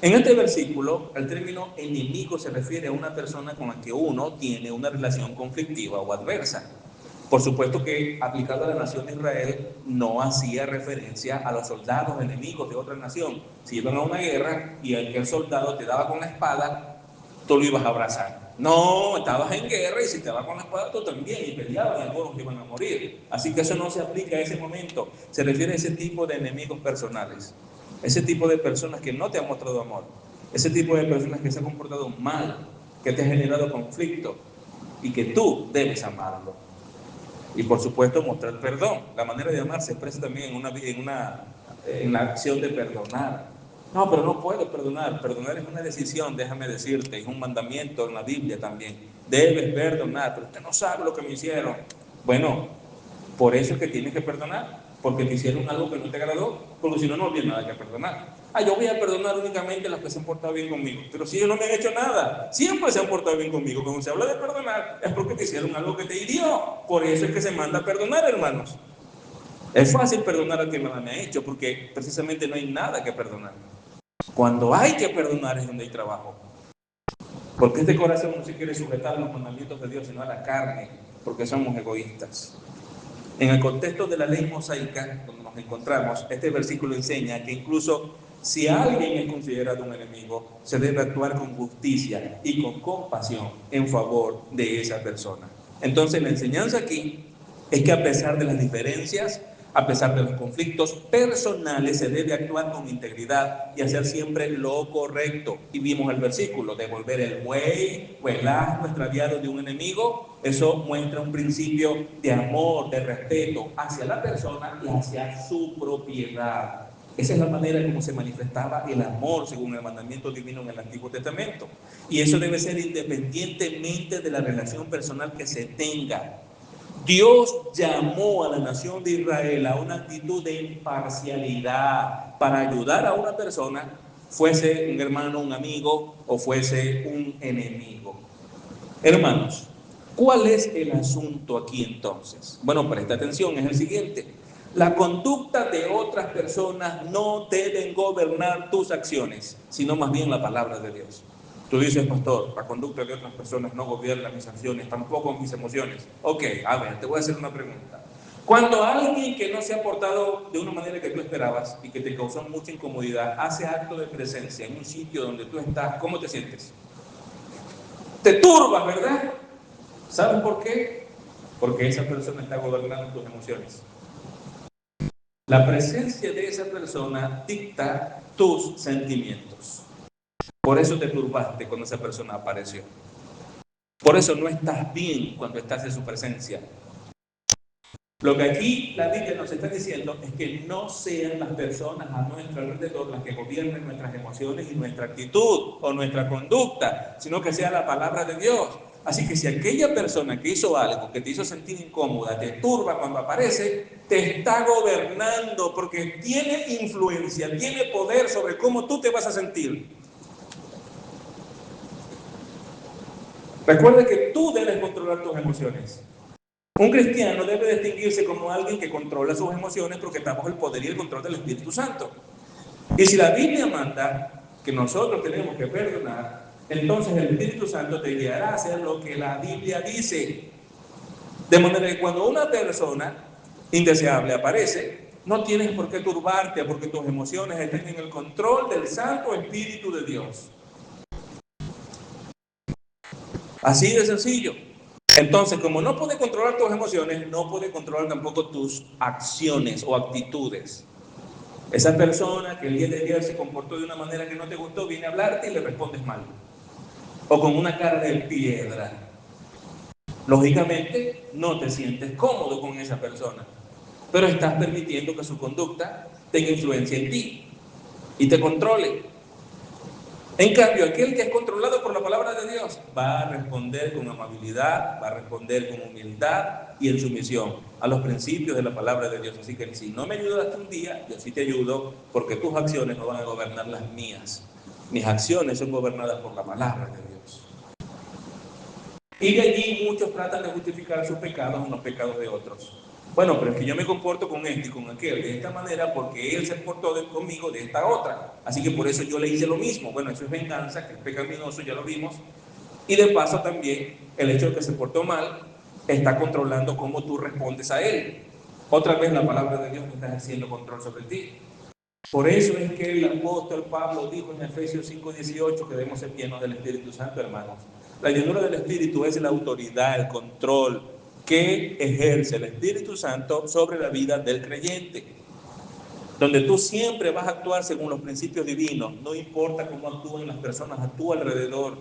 En este versículo, el término enemigo se refiere a una persona con la que uno tiene una relación conflictiva o adversa. Por supuesto que aplicado a la nación de Israel no hacía referencia a los soldados enemigos de otra nación. Si iban a una guerra y aquel soldado te daba con la espada, tú lo ibas a abrazar. No, estabas en guerra y si te daba con la espada tú también y peleabas y algunos iban a morir. Así que eso no se aplica a ese momento. Se refiere a ese tipo de enemigos personales. Ese tipo de personas que no te han mostrado amor. Ese tipo de personas que se han comportado mal, que te han generado conflicto y que tú debes amarlo. Y por supuesto mostrar perdón. La manera de amar se expresa también en la acción de perdonar. No, pero no puedo perdonar. Perdonar es una decisión, déjame decirte, es un mandamiento en la Biblia también. Debes perdonar, pero usted no sabe lo que me hicieron. Bueno, por eso es que tienes que perdonar, porque te hicieron algo que no te agradó, porque si no, no había nada que perdonar. Yo voy a perdonar únicamente a las que se han portado bien conmigo, pero si ellos no me han hecho nada, siempre se han portado bien conmigo. Cuando se habla de perdonar, es porque te hicieron algo que te hirió. Por eso es que se manda a perdonar, hermanos. Es fácil perdonar al que nada me ha hecho, porque precisamente no hay nada que perdonar. Cuando hay que perdonar es donde hay trabajo. Porque este corazón no se quiere sujetar a los mandamientos de Dios, sino a la carne, porque somos egoístas. En el contexto de la ley mosaica, donde nos encontramos, este versículo enseña que incluso si alguien es considerado un enemigo, se debe actuar con justicia y con compasión en favor de esa persona. Entonces, la enseñanza aquí es que a pesar de las diferencias, a pesar de los conflictos personales, se debe actuar con integridad y hacer siempre lo correcto. Y vimos el versículo, devolver el buey o el asno extraviado de un enemigo. Eso muestra un principio de amor, de respeto hacia la persona y hacia su propiedad. Esa es la manera como se manifestaba el amor según el mandamiento divino en el Antiguo Testamento. Y eso debe ser independientemente de la relación personal que se tenga. Dios llamó a la nación de Israel a una actitud de imparcialidad para ayudar a una persona, fuese un hermano, un amigo o fuese un enemigo. Hermanos, ¿cuál es el asunto aquí entonces? Bueno, presta atención, es el siguiente. La conducta de otras personas no deben gobernar tus acciones, sino más bien la palabra de Dios. Tú dices, pastor, la conducta de otras personas no gobierna mis acciones, tampoco mis emociones. Ok, a ver, te voy a hacer una pregunta. Cuando alguien que no se ha portado de una manera que tú esperabas y que te causó mucha incomodidad hace acto de presencia en un sitio donde tú estás, ¿cómo te sientes? Te turbas, ¿verdad? ¿Sabes por qué? Porque esa persona está gobernando tus emociones. La presencia de esa persona dicta tus sentimientos. Por eso te turbaste cuando esa persona apareció. Por eso no estás bien cuando estás en su presencia. Lo que aquí la Biblia nos está diciendo es que no sean las personas a nuestro alrededor las que gobiernen nuestras emociones y nuestra actitud o nuestra conducta, sino que sea la palabra de Dios. Así que si aquella persona que hizo algo, que te hizo sentir incómoda, te turba cuando aparece, te está gobernando porque tiene influencia, tiene poder sobre cómo tú te vas a sentir. Recuerda que tú debes controlar tus emociones. Un cristiano debe distinguirse como alguien que controla sus emociones porque está bajo el poder y el control del Espíritu Santo. Y si la Biblia manda que nosotros tenemos que perdonar, entonces el Espíritu Santo te guiará a hacer lo que la Biblia dice. De manera que cuando una persona indeseable aparece, no tienes por qué turbarte porque tus emociones estén en el control del Santo Espíritu de Dios. Así de sencillo. Entonces, como no puede controlar tus emociones, no puede controlar tampoco tus acciones o actitudes. Esa persona que el día de ayer se comportó de una manera que no te gustó, viene a hablarte y le respondes mal. O con una cara de piedra. Lógicamente, no te sientes cómodo con esa persona, pero estás permitiendo que su conducta tenga influencia en ti y te controle. En cambio, aquel que es controlado por la palabra de Dios va a responder con amabilidad, va a responder con humildad y en sumisión a los principios de la palabra de Dios. Así que si no me ayudaste un día, yo sí te ayudo porque tus acciones no van a gobernar las mías. Mis acciones son gobernadas por la palabra de Dios. Y de allí muchos tratan de justificar sus pecados en los pecados de otros. Bueno, pero es que yo me comporto con este y con aquel de esta manera porque él se comportó conmigo de esta otra. Así que por eso yo le hice lo mismo. Bueno, eso es venganza, que es pecaminoso, ya lo vimos. Y de paso también el hecho de que se portó mal está controlando cómo tú respondes a él. Otra vez la palabra de Dios está ejerciendo control sobre ti. Por eso es que el apóstol Pablo dijo en Efesios 5:18 que debemos ser llenos del Espíritu Santo, hermanos. La llenura del Espíritu es la autoridad, el control que ejerce el Espíritu Santo sobre la vida del creyente. Donde tú siempre vas a actuar según los principios divinos, no importa cómo actúen las personas a tu alrededor.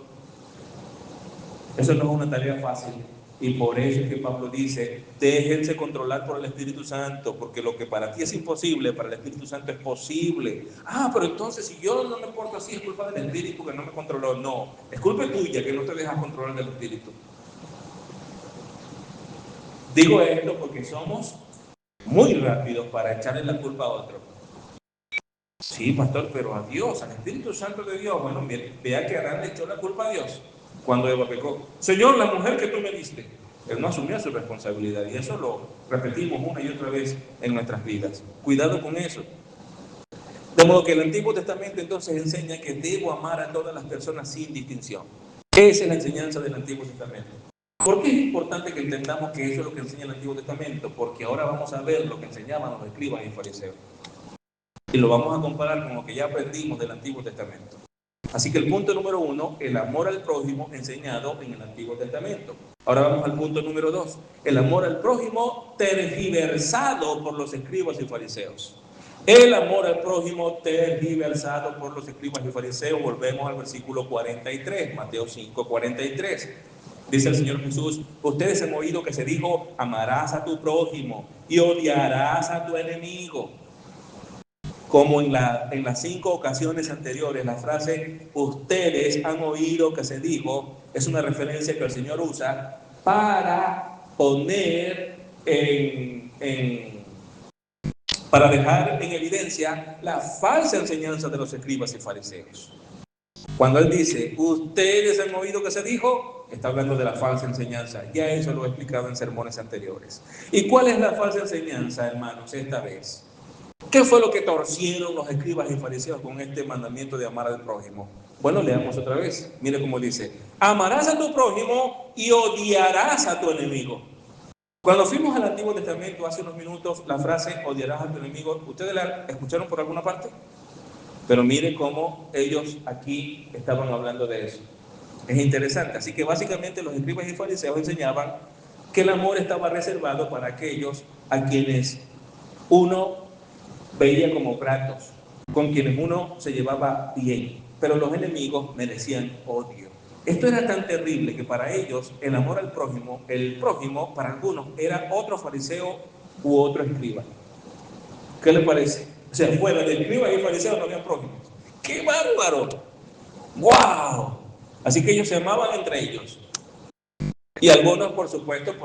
Eso no es una tarea fácil. Y por eso es que Pablo dice, déjense controlar por el Espíritu Santo, porque lo que para ti es imposible, para el Espíritu Santo es posible. Ah, pero entonces si yo no me porto así, es culpa del Espíritu que no me controló. No, es culpa tuya que no te dejas controlar del Espíritu. Digo esto porque somos muy rápidos para echarle la culpa a otro. Sí, pastor, pero a Dios, al Espíritu Santo de Dios. Bueno, vea que Adán le echó la culpa a Dios cuando Eva pecó. Señor, la mujer que tú me diste. Él no asumió su responsabilidad y eso lo repetimos una y otra vez en nuestras vidas. Cuidado con eso. De modo que el Antiguo Testamento entonces enseña que debo amar a todas las personas sin distinción. Esa es la enseñanza del Antiguo Testamento. ¿Por qué es importante que entendamos que eso es lo que enseña el Antiguo Testamento? Porque ahora vamos a ver lo que enseñaban los escribas y fariseos. Y lo vamos a comparar con lo que ya aprendimos del Antiguo Testamento. Así que el punto número 1, el amor al prójimo enseñado en el Antiguo Testamento. Ahora vamos al punto número 2, el amor al prójimo tergiversado por los escribas y fariseos. El amor al prójimo tergiversado por los escribas y fariseos. Volvemos al versículo 43, Mateo 5:43. Dice el Señor Jesús, ustedes han oído que se dijo, amarás a tu prójimo y odiarás a tu enemigo. Como en las 5 ocasiones anteriores, la frase ustedes han oído que se dijo es una referencia que el Señor usa para poner para dejar en evidencia la falsa enseñanza de los escribas y fariseos. Cuando Él dice, ustedes han oído que se dijo, está hablando de la falsa enseñanza. Ya eso lo he explicado en sermones anteriores. ¿Y cuál es la falsa enseñanza, hermanos, esta vez? ¿Qué fue lo que torcieron los escribas y fariseos con este mandamiento de amar al prójimo? Bueno, leamos otra vez. Mire cómo dice, amarás a tu prójimo y odiarás a tu enemigo. Cuando fuimos al Antiguo Testamento hace unos minutos, la frase odiarás a tu enemigo, ¿ustedes la escucharon por alguna parte? Pero mire cómo ellos aquí estaban hablando de eso. Es interesante. Así que básicamente los escribas y fariseos enseñaban que el amor estaba reservado para aquellos a quienes uno veía como gratos, con quienes uno se llevaba bien, pero los enemigos merecían odio. Esto era tan terrible que para ellos el amor al prójimo, el prójimo para algunos era otro fariseo u otro escriba. ¿Qué les parece? O sea, fuera de escriba y fariseo no había prójimos. ¡Qué bárbaro! ¡Wow! Así que ellos se amaban entre ellos. Y algunos, por supuesto,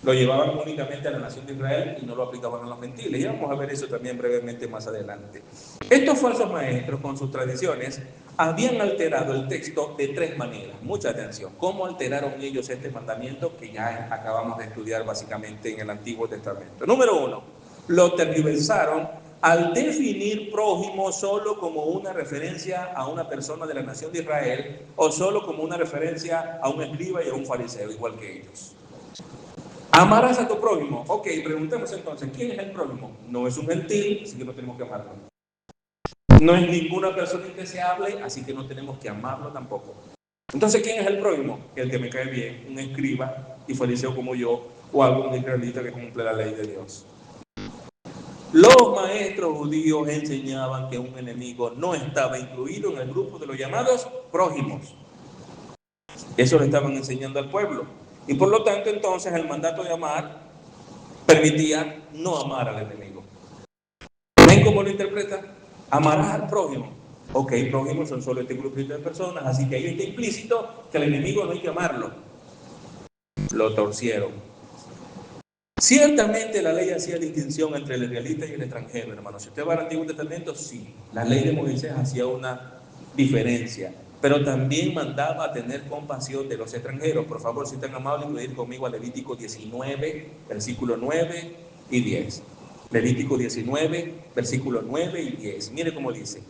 lo llevaban únicamente a la nación de Israel y no lo aplicaban a los gentiles. Y vamos a ver eso también brevemente más adelante. Estos falsos maestros, con sus tradiciones, habían alterado el texto de tres maneras. Mucha atención. ¿Cómo alteraron ellos este mandamiento que ya acabamos de estudiar básicamente en el Antiguo Testamento? Número uno, lo tergiversaron al definir prójimo solo como una referencia a una persona de la nación de Israel o solo como una referencia a un escriba y a un fariseo, igual que ellos. Amarás a tu prójimo. Ok, preguntemos entonces, ¿quién es el prójimo? No es un gentil, así que no tenemos que amarlo. No es ninguna persona indeseable, así que no tenemos que amarlo tampoco. Entonces, ¿quién es el prójimo? El que me cae bien, un escriba y fariseo como yo, o algún israelita que cumple la ley de Dios. Los maestros judíos enseñaban que un enemigo no estaba incluido en el grupo de los llamados prójimos. Eso le estaban enseñando al pueblo. Y por lo tanto, entonces, el mandato de amar permitía no amar al enemigo. ¿Ven cómo lo interpreta? Amarás al prójimo. Ok, prójimos son solo este grupito de personas, así que ahí está implícito que al enemigo no hay que amarlo. Lo torcieron. Ciertamente la ley hacía distinción entre el israelita y el extranjero, hermano. Si usted va al Antiguo Testamento, sí, la ley de Moisés hacía una diferencia, pero también mandaba a tener compasión de los extranjeros. Por favor, si están amables, pueden ir conmigo a Levítico 19, versículo 9 y 10. Levítico 19, versículo 9 y 10. Mire cómo dice.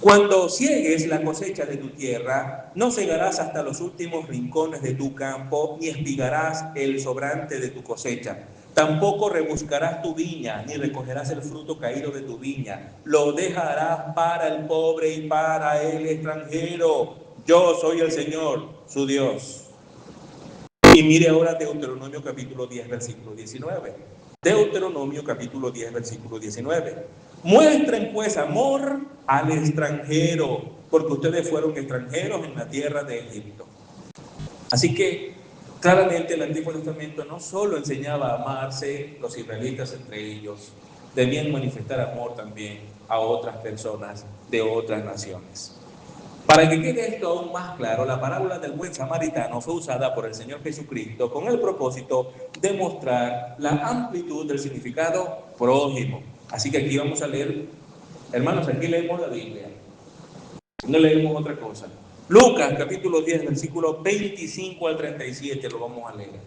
Cuando ciegues la cosecha de tu tierra, no cegarás hasta los últimos rincones de tu campo, ni espigarás el sobrante de tu cosecha. Tampoco rebuscarás tu viña, ni recogerás el fruto caído de tu viña. Lo dejarás para el pobre y para el extranjero. Yo soy el Señor, su Dios. Y mire ahora Deuteronomio capítulo 10, versículo 19. Deuteronomio capítulo 10, versículo 19. Muestren pues amor al extranjero, porque ustedes fueron extranjeros en la tierra de Egipto. Así que claramente el Antiguo Testamento no solo enseñaba a amarse los israelitas entre ellos, debían manifestar amor también a otras personas de otras naciones. Para que quede esto aún más claro, la parábola del buen samaritano fue usada por el Señor Jesucristo con el propósito de mostrar la amplitud del significado prójimo. Así que aquí vamos a leer, hermanos, aquí leemos la Biblia, no leemos otra cosa. Lucas capítulo 10, versículo 25 al 37, lo vamos a leer.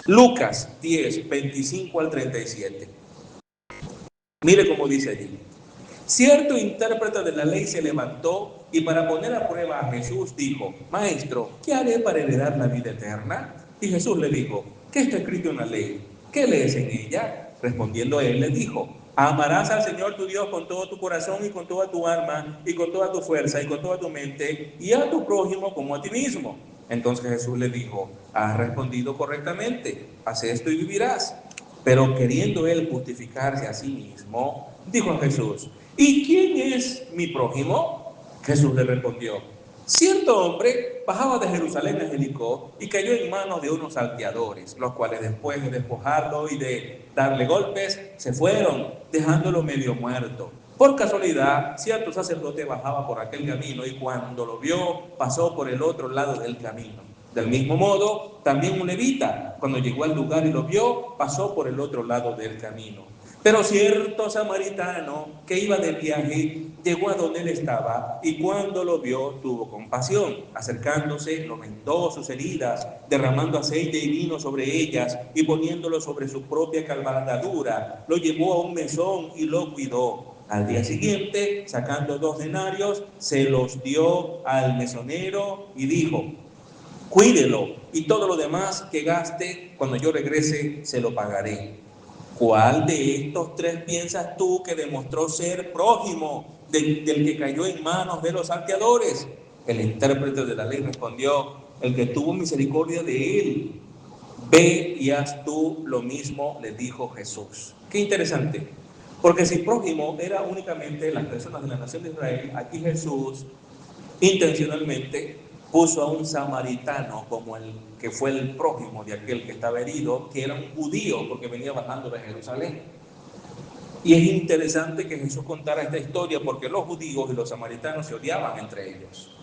Lucas 10, 25 al 37. Mire cómo dice allí. Cierto intérprete de la ley se levantó y para poner a prueba a Jesús dijo, Maestro, ¿qué haré para heredar la vida eterna? Y Jesús le dijo, ¿qué está escrito en la ley? ¿Qué lees en ella? Respondiendo él le dijo, amarás al Señor tu Dios con todo tu corazón y con toda tu alma y con toda tu fuerza y con toda tu mente y a tu prójimo como a ti mismo. Entonces Jesús le dijo, has respondido correctamente, haz esto y vivirás. Pero queriendo él justificarse a sí mismo, dijo a Jesús, ¿y quién es mi prójimo? Jesús le respondió, cierto hombre bajaba de Jerusalén a Jericó y cayó en manos de unos salteadores, los cuales después de despojarlo y de darle golpes, se fueron, dejándolo medio muerto. Por casualidad, cierto sacerdote bajaba por aquel camino y cuando lo vio, pasó por el otro lado del camino. Del mismo modo, también un levita, cuando llegó al lugar y lo vio, pasó por el otro lado del camino. Pero cierto samaritano que iba de viaje llegó a donde él estaba y cuando lo vio tuvo compasión. Acercándose, lo vendó sus heridas, derramando aceite y vino sobre ellas y poniéndolo sobre su propia cabalgadura. Lo llevó a un mesón y lo cuidó. Al día siguiente, sacando 2 denarios, se los dio al mesonero y dijo, cuídelo y todo lo demás que gaste cuando yo regrese se lo pagaré. ¿Cuál de estos tres piensas tú que demostró ser prójimo del que cayó en manos de los salteadores? El intérprete de la ley respondió: el que tuvo misericordia de él. Ve y haz tú lo mismo, le dijo Jesús. Qué interesante, porque si prójimo era únicamente las personas de la nación de Israel, aquí Jesús intencionalmente puso a un samaritano como el que fue el prójimo de aquel que estaba herido, que era un judío porque venía bajando de Jerusalén. Y es interesante que Jesús contara esta historia porque los judíos y los samaritanos se odiaban entre ellos.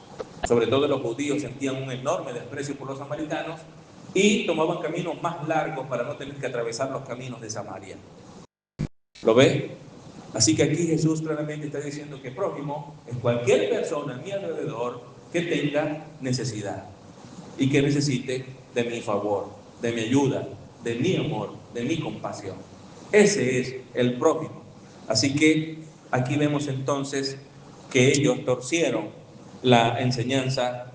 Sobre todo los judíos sentían un enorme desprecio por los samaritanos y tomaban caminos más largos para no tener que atravesar los caminos de Samaria. ¿Lo ve? Así que aquí Jesús claramente está diciendo que prójimo es cualquier persona a mi alrededor que tenga necesidad y que necesite de mi favor, de mi ayuda, de mi amor, de mi compasión. Ese es el prójimo. Así que aquí vemos entonces que ellos torcieron la enseñanza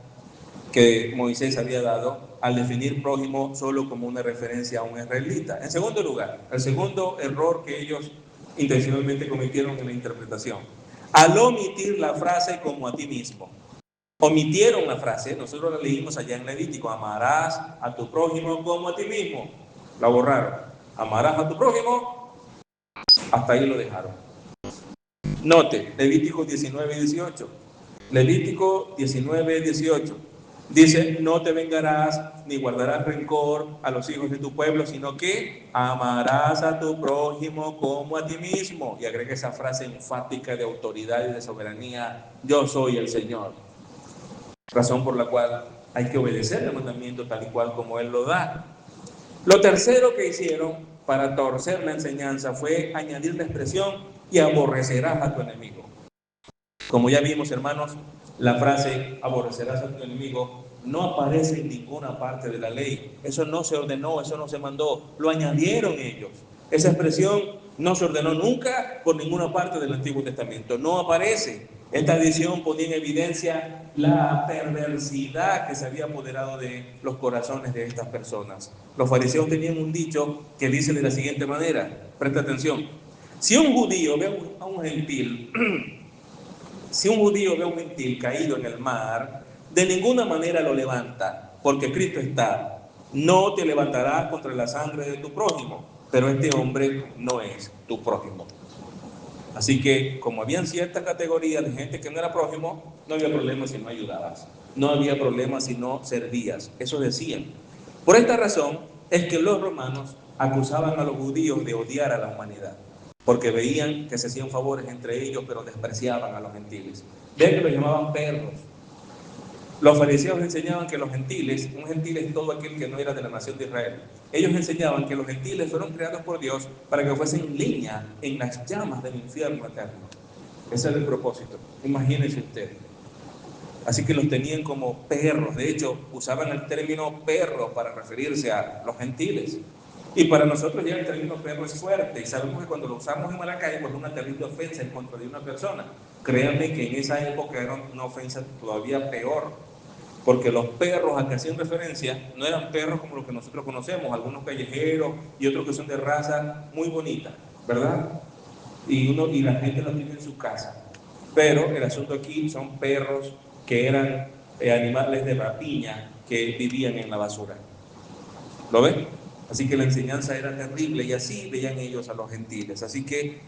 que Moisés había dado al definir prójimo solo como una referencia a un israelita. En segundo lugar, el segundo error que ellos intencionalmente cometieron en la interpretación, al omitir la frase como a ti mismo. Omitieron la frase, nosotros la leímos allá en Levítico: amarás a tu prójimo como a ti mismo. La borraron. Amarás a tu prójimo, hasta ahí lo dejaron. Note, Levítico 19 y 18. Levítico 19, 18. Dice: no te vengarás ni guardarás rencor a los hijos de tu pueblo, sino que amarás a tu prójimo como a ti mismo. Y agrega esa frase enfática de autoridad y de soberanía: yo soy el Señor. Razón por la cual hay que obedecer el mandamiento tal y cual como Él lo da. Lo tercero que hicieron para torcer la enseñanza fue añadir la expresión: y aborrecerás a tu enemigo. Como ya vimos, hermanos, la frase aborrecerás a tu enemigo no aparece en ninguna parte de la ley. Eso no se ordenó, eso no se mandó, lo añadieron ellos. Esa expresión no se ordenó nunca por ninguna parte del Antiguo Testamento, no aparece. Esta adición ponía en evidencia la perversidad que se había apoderado de los corazones de estas personas. Los fariseos tenían un dicho que dice de la siguiente manera, presta atención: si un judío ve a un gentil si un judío ve a un gentil caído en el mar, de ninguna manera lo levanta, porque Cristo está: no te levantarás contra la sangre de tu prójimo, pero este hombre no es tu prójimo. Así que, como habían cierta categoría de gente que no era prójimo, no había problema si no ayudabas, no había problema si no servías. Eso decían. Por esta razón es que los romanos acusaban a los judíos de odiar a la humanidad, porque veían que se hacían favores entre ellos, pero despreciaban a los gentiles. Vean que los llamaban perros. Los fariseos enseñaban que los gentiles, un gentil es todo aquel que no era de la nación de Israel. Ellos enseñaban que los gentiles fueron creados por Dios para que fuesen leña en las llamas del infierno eterno. Ese era el propósito. Imagínense usted. Así que los tenían como perros. De hecho, usaban el término perro para referirse a los gentiles. Y para nosotros ya el término perro es fuerte, y sabemos que cuando lo usamos en Maracay, pues es una terrible ofensa en contra de una persona. Créanme que en esa época era una ofensa todavía peor, porque los perros a que hacían referencia no eran perros como los que nosotros conocemos, algunos callejeros y otros que son de raza muy bonita, ¿verdad? Y la gente los tiene en su casa. Pero el asunto aquí son perros que eran animales de rapiña que vivían en la basura. ¿Lo ven? Así que la enseñanza era terrible y así veían ellos a los gentiles. Así que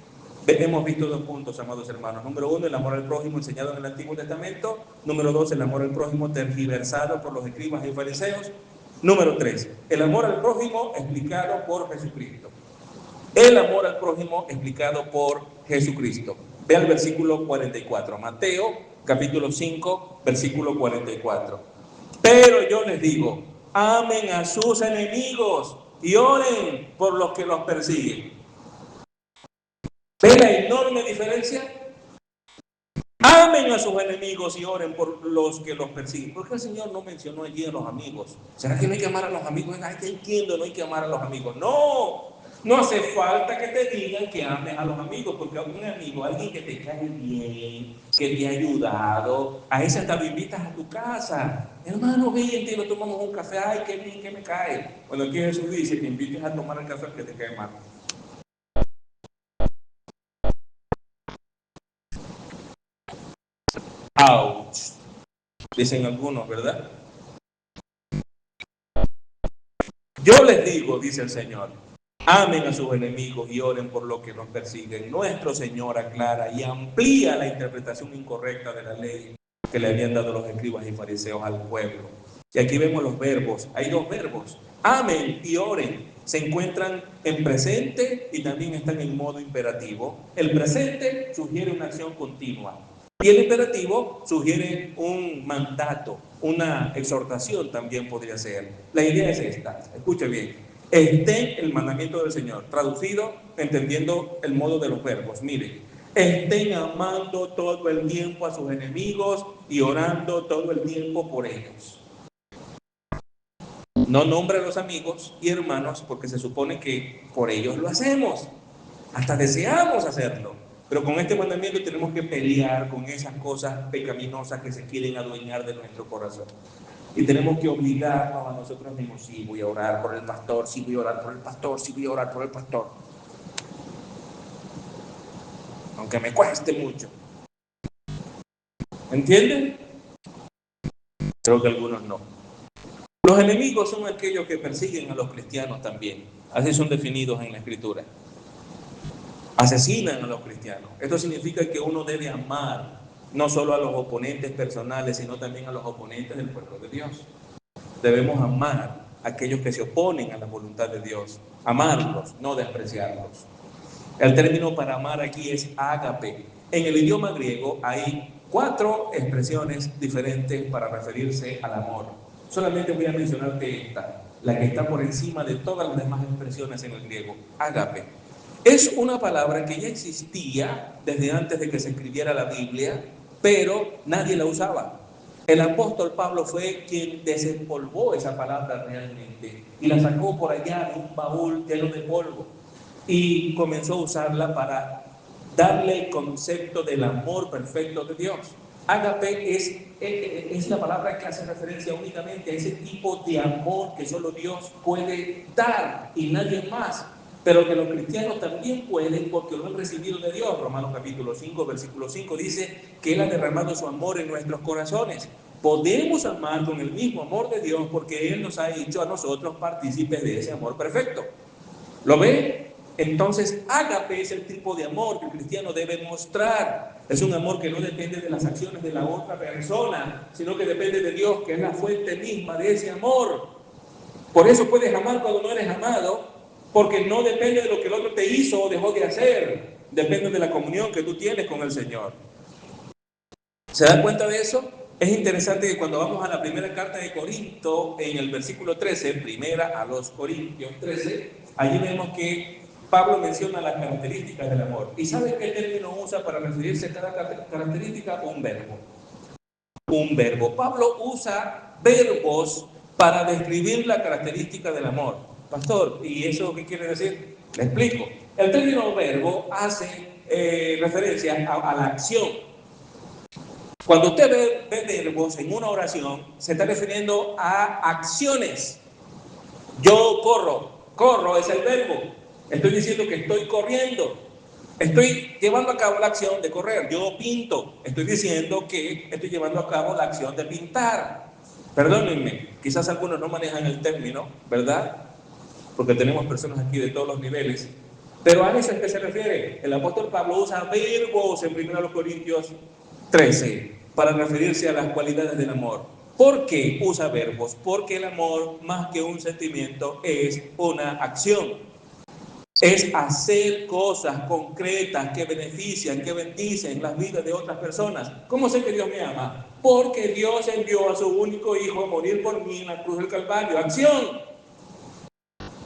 hemos visto dos puntos, amados hermanos. Número uno, el amor al prójimo enseñado en el Antiguo Testamento. Número dos, el amor al prójimo tergiversado por los escribas y fariseos. Número tres, el amor al prójimo explicado por Jesucristo. El amor al prójimo explicado por Jesucristo. Ve al versículo 44, Mateo capítulo 5, versículo 44. Pero yo les digo, amen a sus enemigos y oren por los que los persiguen. ¿Ven la enorme diferencia? Amen a sus enemigos y oren por los que los persiguen. ¿Por qué el Señor no mencionó allí a los amigos? ¿Será que no hay que amar a los amigos? Ay, te entiendo, no hay que amar a los amigos. No, No hace falta que te digan que ames a los amigos, porque un amigo, alguien que te cae bien, que te ha ayudado, a ese hasta lo invitas a tu casa. Hermano, vente, lo tomamos un café, ay, qué bien que me cae. Bueno, aquí Jesús dice que invites a tomar el café que te cae mal. Ouch, dicen algunos, ¿verdad? Yo les digo, dice el Señor, amen a sus enemigos y oren por los que nos persiguen. Nuestro Señor aclara y amplía la interpretación incorrecta de la ley que le habían dado los escribas y fariseos al pueblo. Y aquí vemos los verbos. Hay dos verbos. Amen y oren. Se encuentran en presente y también están en modo imperativo. El presente sugiere una acción continua. Y el imperativo sugiere un mandato, una exhortación también podría ser. La idea es esta, escuche bien, estén el mandamiento del Señor, traducido entendiendo el modo de los verbos. Mire, estén amando todo el tiempo a sus enemigos y orando todo el tiempo por ellos. No nombre a los amigos y hermanos porque se supone que por ellos lo hacemos, hasta deseamos hacerlo. Pero con este mandamiento tenemos que pelear con esas cosas pecaminosas que se quieren adueñar de nuestro corazón. Y tenemos que obligarnos a nosotros mismos, sí, voy a orar por el pastor, sí, voy a orar por el pastor, sí, voy a orar por el pastor. Aunque me cueste mucho. ¿Entienden? Creo que algunos no. Los enemigos son aquellos que persiguen a los cristianos también. Así son definidos en la Escritura. Asesinan a los cristianos. Esto significa que uno debe amar no solo a los oponentes personales, sino también a los oponentes del pueblo de Dios. Debemos amar a aquellos que se oponen a la voluntad de Dios, amarlos, no despreciarlos. El término para amar aquí es ágape. En el idioma griego hay 4 expresiones diferentes para referirse al amor. Solamente voy a mencionarte esta, la que está por encima de todas las demás expresiones en el griego, ágape. Es una palabra que ya existía desde antes de que se escribiera la Biblia, pero nadie la usaba. El apóstol Pablo fue quien desempolvó esa palabra realmente y la sacó por allá de un baúl lleno de polvo y comenzó a usarla para darle el concepto del amor perfecto de Dios. Ágape es la palabra que hace referencia únicamente a ese tipo de amor que solo Dios puede dar y nadie más, pero que los cristianos también pueden porque lo han recibido de Dios. Romanos capítulo 5, versículo 5 dice que Él ha derramado su amor en nuestros corazones. Podemos amar con el mismo amor de Dios porque Él nos ha hecho a nosotros partícipes de ese amor perfecto. ¿Lo ve? Entonces, ágape es el tipo de amor que el cristiano debe mostrar. Es un amor que no depende de las acciones de la otra persona, sino que depende de Dios, que es la fuente misma de ese amor. Por eso puedes amar cuando no eres amado, porque no depende de lo que el otro te hizo o dejó de hacer. Depende de la comunión que tú tienes con el Señor. ¿Se da cuenta de eso? Es interesante que cuando vamos a la primera carta de Corinto, en el versículo 13, primera a los Corintios 13, allí vemos que Pablo menciona las características del amor. ¿Y sabe qué término usa para referirse a cada característica? Un verbo. Un verbo. Pablo usa verbos para describir la característica del amor. Pastor, ¿y eso qué quiere decir? Le explico. El término verbo hace referencia a la acción. Cuando usted ve verbos en una oración, se está refiriendo a acciones. Yo corro es el verbo. Estoy diciendo que estoy corriendo. Estoy llevando a cabo la acción de correr. Yo pinto. Estoy diciendo que estoy llevando a cabo la acción de pintar. Perdónenme, quizás algunos no manejan el término, ¿verdad? Porque tenemos personas aquí de todos los niveles. Pero a eso es que se refiere. El apóstol Pablo usa verbos en 1 Corintios 13 para referirse a las cualidades del amor. ¿Por qué usa verbos? Porque el amor, más que un sentimiento, es una acción. Es hacer cosas concretas que benefician, que bendicen las vidas de otras personas. ¿Cómo sé que Dios me ama? Porque Dios envió a su único hijo a morir por mí en la cruz del Calvario. Acción.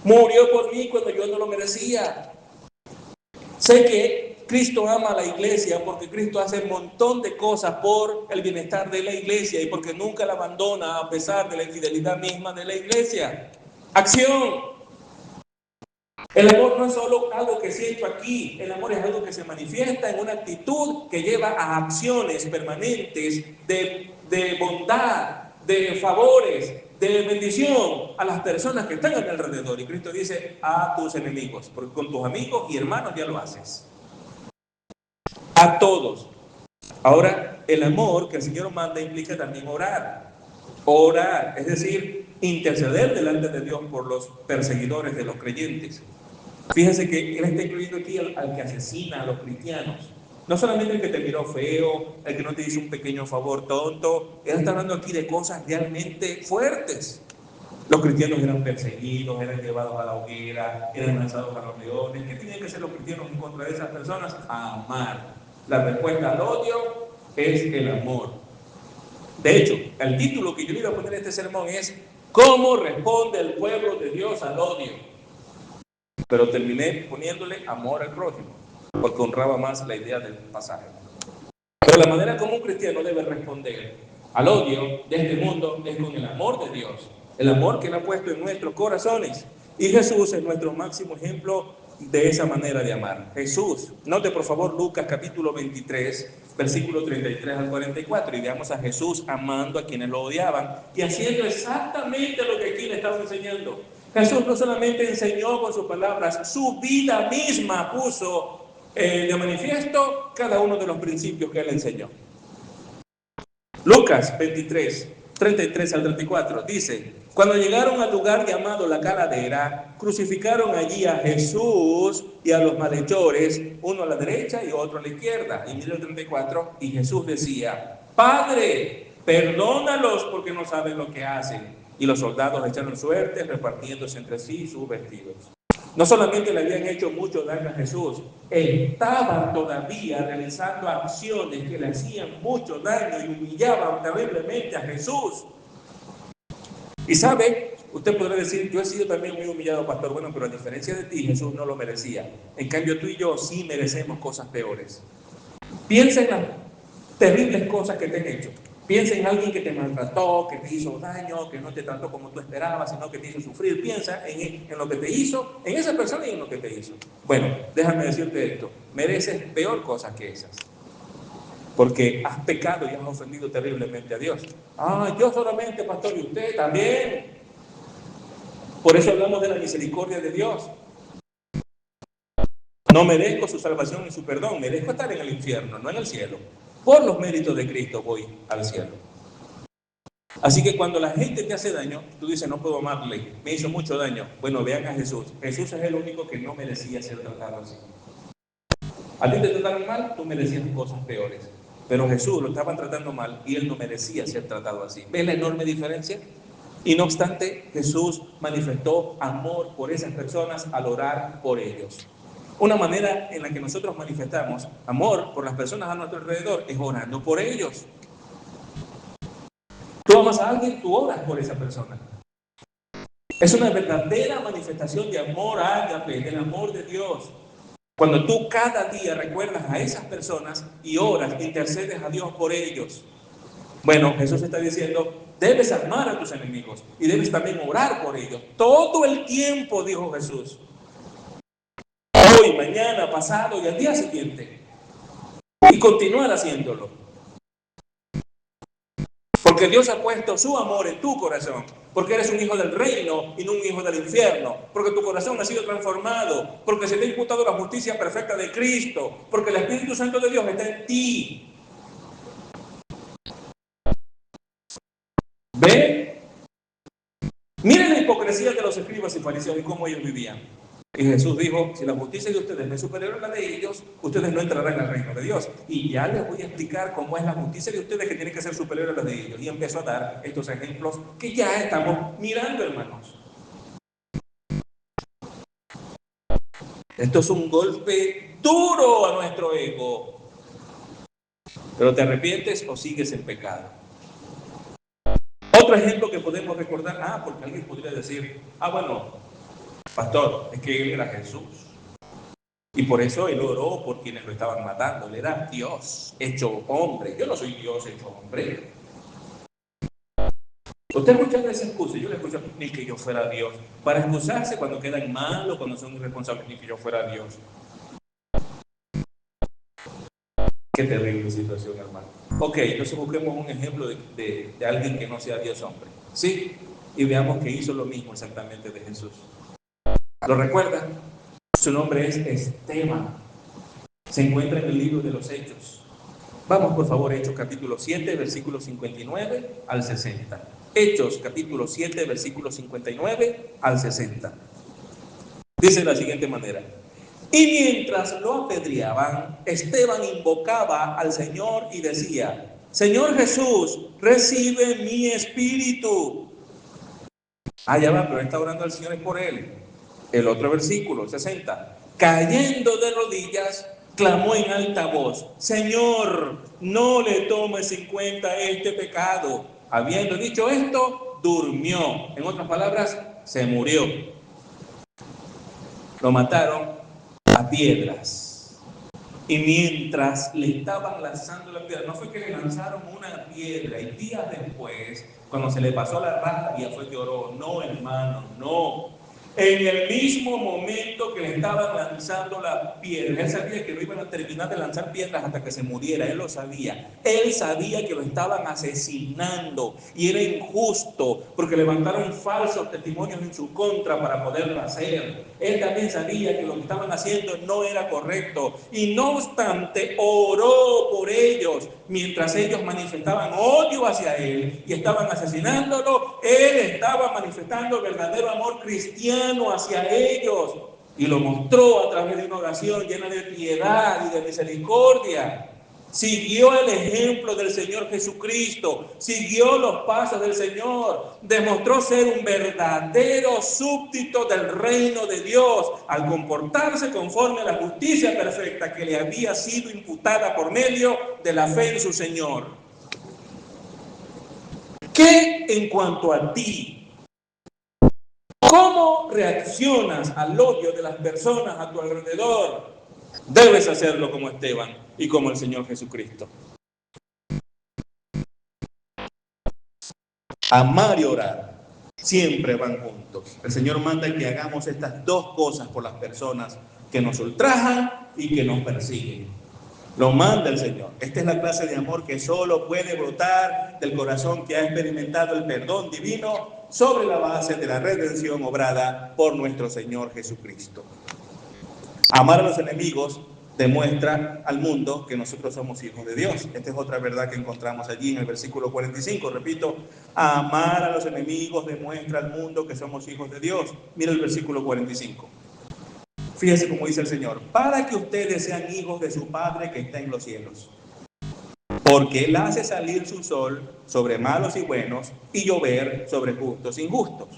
Murió por mí cuando yo no lo merecía. Sé que Cristo ama a la iglesia porque Cristo hace un montón de cosas por el bienestar de la iglesia y porque nunca la abandona a pesar de la infidelidad misma de la iglesia. Acción. El amor no es solo algo que siento aquí, el amor es algo que se manifiesta en una actitud que lleva a acciones permanentes de bondad, de favores, de bendición a las personas que están a mi alrededor. Y Cristo dice a tus enemigos, porque con tus amigos y hermanos ya lo haces. A todos. Ahora, el amor que el Señor manda implica también orar. Orar, es decir, interceder delante de Dios por los perseguidores de los creyentes. Fíjense que Él está incluyendo aquí al que asesina a los cristianos. No solamente el que te miró feo, el que no te hizo un pequeño favor tonto. Él está hablando aquí de cosas realmente fuertes. Los cristianos eran perseguidos, eran llevados a la hoguera, eran lanzados a los leones. ¿Qué tienen que hacer los cristianos en contra de esas personas? Amar. La respuesta al odio es el amor. De hecho, el título que yo le iba a poner a este sermón es ¿Cómo responde el pueblo de Dios al odio? Pero terminé poniéndole amor al prójimo, porque honraba más la idea del pasaje. Pero la manera como un cristiano debe responder al odio de este mundo es con el amor de Dios, el amor que Él ha puesto en nuestros corazones. Y Jesús es nuestro máximo ejemplo de esa manera de amar. Jesús, note por favor Lucas capítulo 23, versículo 33 al 44, y veamos a Jesús amando a quienes lo odiaban y haciendo exactamente lo que aquí le estaba enseñando. Jesús no solamente enseñó con sus palabras, su vida misma puso de manifiesto cada uno de los principios que Él enseñó. Lucas 23, 33 al 34, dice: cuando llegaron al lugar llamado la Caladera, crucificaron allí a Jesús y a los malhechores, uno a la derecha y otro a la izquierda. Y mira el 34, y Jesús decía: Padre, perdónalos porque no saben lo que hacen. Y los soldados echaron suertes repartiéndose entre sí sus vestidos. No solamente le habían hecho mucho daño a Jesús, estaban todavía realizando acciones que le hacían mucho daño y humillaban terriblemente a Jesús. Y sabe, usted podrá decir, yo he sido también muy humillado, pastor. Bueno, pero a diferencia de ti, Jesús no lo merecía. En cambio, tú y yo sí merecemos cosas peores. Piensa en las terribles cosas que te han hecho. Piensa en alguien que te maltrató, que te hizo daño, que no te trató como tú esperabas, sino que te hizo sufrir. Piensa en lo que te hizo, en esa persona y en lo que te hizo. Bueno, déjame decirte esto, mereces peor cosas que esas. Porque has pecado y has ofendido terriblemente a Dios. Ah, yo solamente, pastor, y usted también. Por eso hablamos de la misericordia de Dios. No merezco su salvación ni su perdón, merezco estar en el infierno, no en el cielo. Por los méritos de Cristo voy al cielo. Así que cuando la gente te hace daño, tú dices, no puedo amarle, me hizo mucho daño. Bueno, vean a Jesús. Jesús es el único que no merecía ser tratado así. A ti te trataron mal, tú merecías cosas peores. Pero Jesús lo estaban tratando mal y él no merecía ser tratado así. ¿Ves la enorme diferencia? Y no obstante, Jesús manifestó amor por esas personas al orar por ellos. Una manera en la que nosotros manifestamos amor por las personas a nuestro alrededor es orando por ellos. Tú amas a alguien, tú oras por esa persona. Es una verdadera manifestación de amor ágape, del amor de Dios. Cuando tú cada día recuerdas a esas personas y oras, intercedes a Dios por ellos. Bueno, Jesús está diciendo, debes amar a tus enemigos y debes también orar por ellos. Todo el tiempo, dijo Jesús. Hoy, mañana, pasado y al día siguiente. Y continuar haciéndolo. Porque Dios ha puesto su amor en tu corazón. Porque eres un hijo del reino y no un hijo del infierno. Porque tu corazón ha sido transformado. Porque se te ha imputado la justicia perfecta de Cristo. Porque el Espíritu Santo de Dios está en ti. ¿Ve? Miren la hipocresía de los escribas y fariseos y cómo ellos vivían. Y Jesús dijo, si la justicia de ustedes no es superior a la de ellos, ustedes no entrarán al reino de Dios. Y ya les voy a explicar cómo es la justicia de ustedes que tiene que ser superior a la de ellos. Y empezó a dar estos ejemplos que ya estamos mirando, hermanos. Esto es un golpe duro a nuestro ego. Pero te arrepientes o sigues en pecado. Otro ejemplo que podemos recordar, porque alguien podría decir, bueno, pastor, es que él era Jesús. Y por eso él oró por quienes lo estaban matando. Él era Dios hecho hombre. Yo no soy Dios hecho hombre. Usted escucha esa excusa, yo le escucho, ni que yo fuera Dios. Para excusarse cuando quedan malos, cuando son irresponsables, ni que yo fuera Dios. Qué terrible situación, hermano. Ok, entonces busquemos un ejemplo de alguien que no sea Dios hombre. Sí, y veamos que hizo lo mismo exactamente de Jesús. ¿Lo recuerdan? Su nombre es Esteban. Se encuentra en el libro de los Hechos. Vamos por favor, Hechos capítulo 7, versículos 59 al 60. Hechos capítulo 7, versículos 59 al 60. Dice de la siguiente manera: y mientras lo apedreaban, Esteban invocaba al Señor y decía: Señor Jesús, recibe mi espíritu. Allá va, pero está orando al Señor es por él. El otro versículo, 60. Cayendo de rodillas, clamó en alta voz: Señor, no le tomes en cuenta este pecado. Habiendo dicho esto, durmió. En otras palabras, se murió. Lo mataron a piedras. Y mientras le estaban lanzando la piedra, no fue que le lanzaron una piedra y días después, cuando se le pasó la rabia, fue que oró. No, hermano, no. En el mismo momento que le estaban lanzando la piedra, él sabía que no iban a terminar de lanzar piedras hasta que se muriera, él lo sabía. Él sabía que lo estaban asesinando y era injusto porque levantaron falsos testimonios en su contra para poderlo hacer. Él también sabía que lo que estaban haciendo no era correcto y no obstante oró por ellos. Mientras ellos manifestaban odio hacia él y estaban asesinándolo, él estaba manifestando el verdadero amor cristiano hacia ellos y lo mostró a través de una oración llena de piedad y de misericordia. Siguió el ejemplo del Señor Jesucristo, siguió los pasos del Señor, demostró ser un verdadero súbdito del reino de Dios al comportarse conforme a la justicia perfecta que le había sido imputada por medio de la fe en su Señor. ¿Qué en cuanto a ti? ¿Cómo reaccionas al odio de las personas a tu alrededor? Debes hacerlo como Esteban y como el Señor Jesucristo. Amar y orar siempre van juntos. El Señor manda que hagamos estas dos cosas por las personas que nos ultrajan y que nos persiguen. Lo manda el Señor. Esta es la clase de amor que solo puede brotar del corazón que ha experimentado el perdón divino sobre la base de la redención obrada por nuestro Señor Jesucristo. Amar a los enemigos demuestra al mundo que nosotros somos hijos de Dios. Esta es otra verdad que encontramos allí en el versículo 45. Repito, amar a los enemigos demuestra al mundo que somos hijos de Dios. Mira el versículo 45. Fíjese cómo dice el Señor: para que ustedes sean hijos de su Padre que está en los cielos. Porque Él hace salir su sol sobre malos y buenos y llover sobre justos e injustos.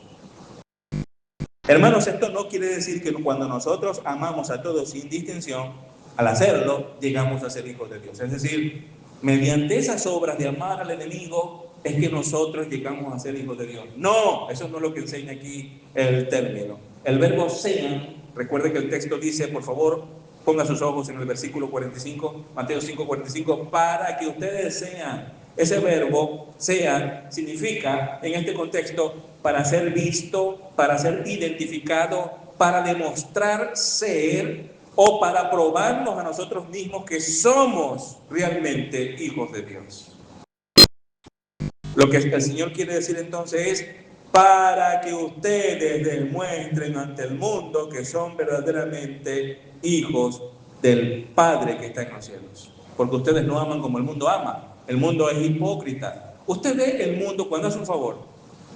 Hermanos, esto no quiere decir que cuando nosotros amamos a todos sin distinción, al hacerlo, llegamos a ser hijos de Dios. Es decir, mediante esas obras de amar al enemigo, es que nosotros llegamos a ser hijos de Dios. No, eso no es lo que enseña aquí el término. El verbo sean, recuerde que el texto dice, por favor, ponga sus ojos en el versículo 45, Mateo 5:45, para que ustedes sean. Ese verbo, sean, significa, en este contexto, para ser visto, para ser identificado, para demostrar ser o para probarnos a nosotros mismos que somos realmente hijos de Dios. Lo que el Señor quiere decir entonces es: para que ustedes demuestren ante el mundo que son verdaderamente hijos del Padre que está en los cielos. Porque ustedes no aman como el mundo ama. El mundo es hipócrita. Usted ve el mundo cuando hace un favor.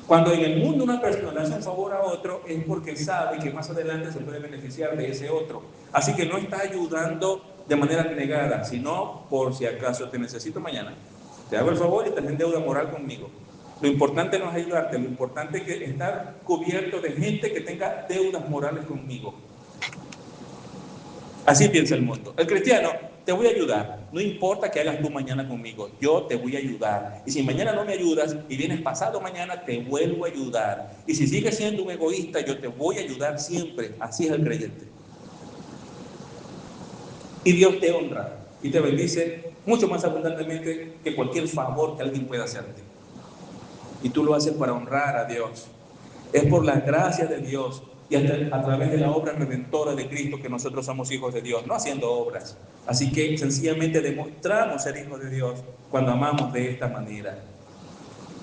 Cuando en el mundo una persona hace un favor a otro, es porque sabe que más adelante se puede beneficiar de ese otro. Así que no está ayudando de manera negada, sino por si acaso te necesito mañana. Te hago el favor y estás en deuda moral conmigo. Lo importante no es ayudarte, lo importante es estar cubierto de gente que tenga deudas morales conmigo. Así piensa el mundo. El cristiano: te voy a ayudar, no importa que hagas tú mañana conmigo, yo te voy a ayudar. Y si mañana no me ayudas y vienes pasado mañana, te vuelvo a ayudar. Y si sigues siendo un egoísta, yo te voy a ayudar siempre. Así es el creyente. Y Dios te honra y te bendice mucho más abundantemente que cualquier favor que alguien pueda hacerte. y tú lo haces para honrar a Dios. Es por la gracia de Dios y a través de la obra redentora de Cristo que nosotros somos hijos de Dios, no haciendo obras. Así que sencillamente demostramos ser hijos de Dios cuando amamos de esta manera.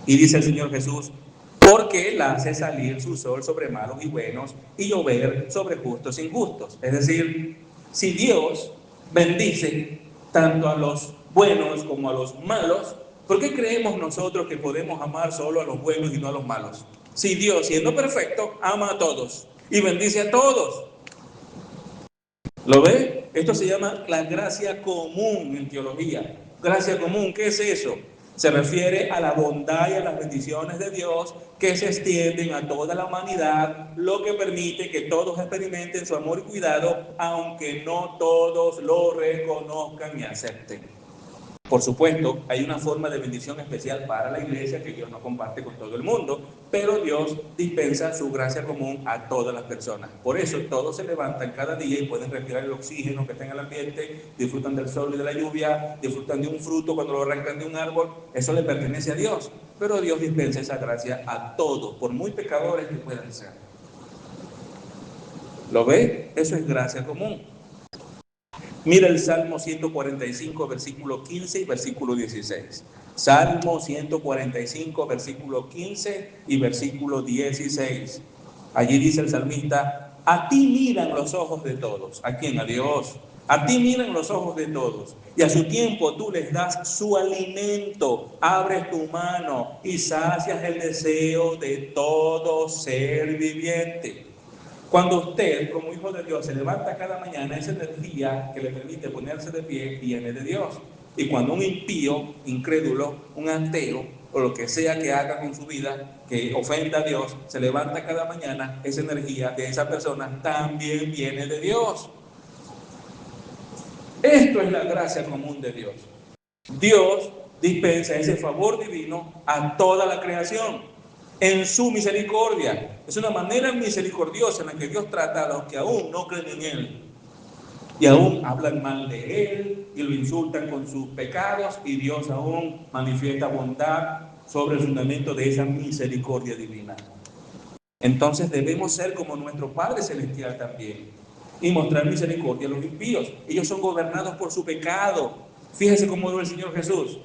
Y dice el Señor Jesús, porque Él hace salir su sol sobre malos y buenos y llover sobre justos e injustos. Es decir, si Dios bendice tanto a los buenos como a los malos, ¿por qué creemos nosotros que podemos amar solo a los buenos y no a los malos? Si Dios, siendo perfecto, ama a todos y bendice a todos. ¿Lo ve? Esto se llama la gracia común en teología. Gracia común, ¿qué es eso? Se refiere a la bondad y a las bendiciones de Dios que se extienden a toda la humanidad, lo que permite que todos experimenten su amor y cuidado, aunque no todos lo reconozcan y acepten. Por supuesto, hay una forma de bendición especial para la iglesia que Dios no comparte con todo el mundo, pero Dios dispensa su gracia común a todas las personas. Por eso todos se levantan cada día y pueden respirar el oxígeno que está en el ambiente, disfrutan del sol y de la lluvia, disfrutan de un fruto cuando lo arrancan de un árbol. Eso le pertenece a Dios, pero Dios dispensa esa gracia a todos, por muy pecadores que puedan ser. ¿Lo ve? Eso es gracia común. Mira el Salmo 145, versículo 15 y versículo 16. Salmo 145, versículo 15 y versículo 16. Allí dice el salmista, a ti miran los ojos de todos. ¿A quién? A Dios. A ti miran los ojos de todos, y a su tiempo tú les das su alimento. Abres tu mano y sacias el deseo de todo ser viviente. Cuando usted, como hijo de Dios, se levanta cada mañana, esa energía que le permite ponerse de pie viene de Dios. Y cuando un impío, incrédulo, un ateo, o lo que sea que haga con su vida, que ofenda a Dios, se levanta cada mañana, esa energía de esa persona también viene de Dios. Esto es la gracia común de Dios. Dios dispensa ese favor divino a toda la creación en su misericordia. Es una manera misericordiosa en la que Dios trata a los que aún no creen en Él y aún hablan mal de Él y lo insultan con sus pecados, y Dios aún manifiesta bondad sobre el fundamento de esa misericordia divina. Entonces debemos ser como nuestro Padre Celestial también y mostrar misericordia a los impíos. Ellos son gobernados por su pecado. Fíjese cómo dijo el Señor Jesús: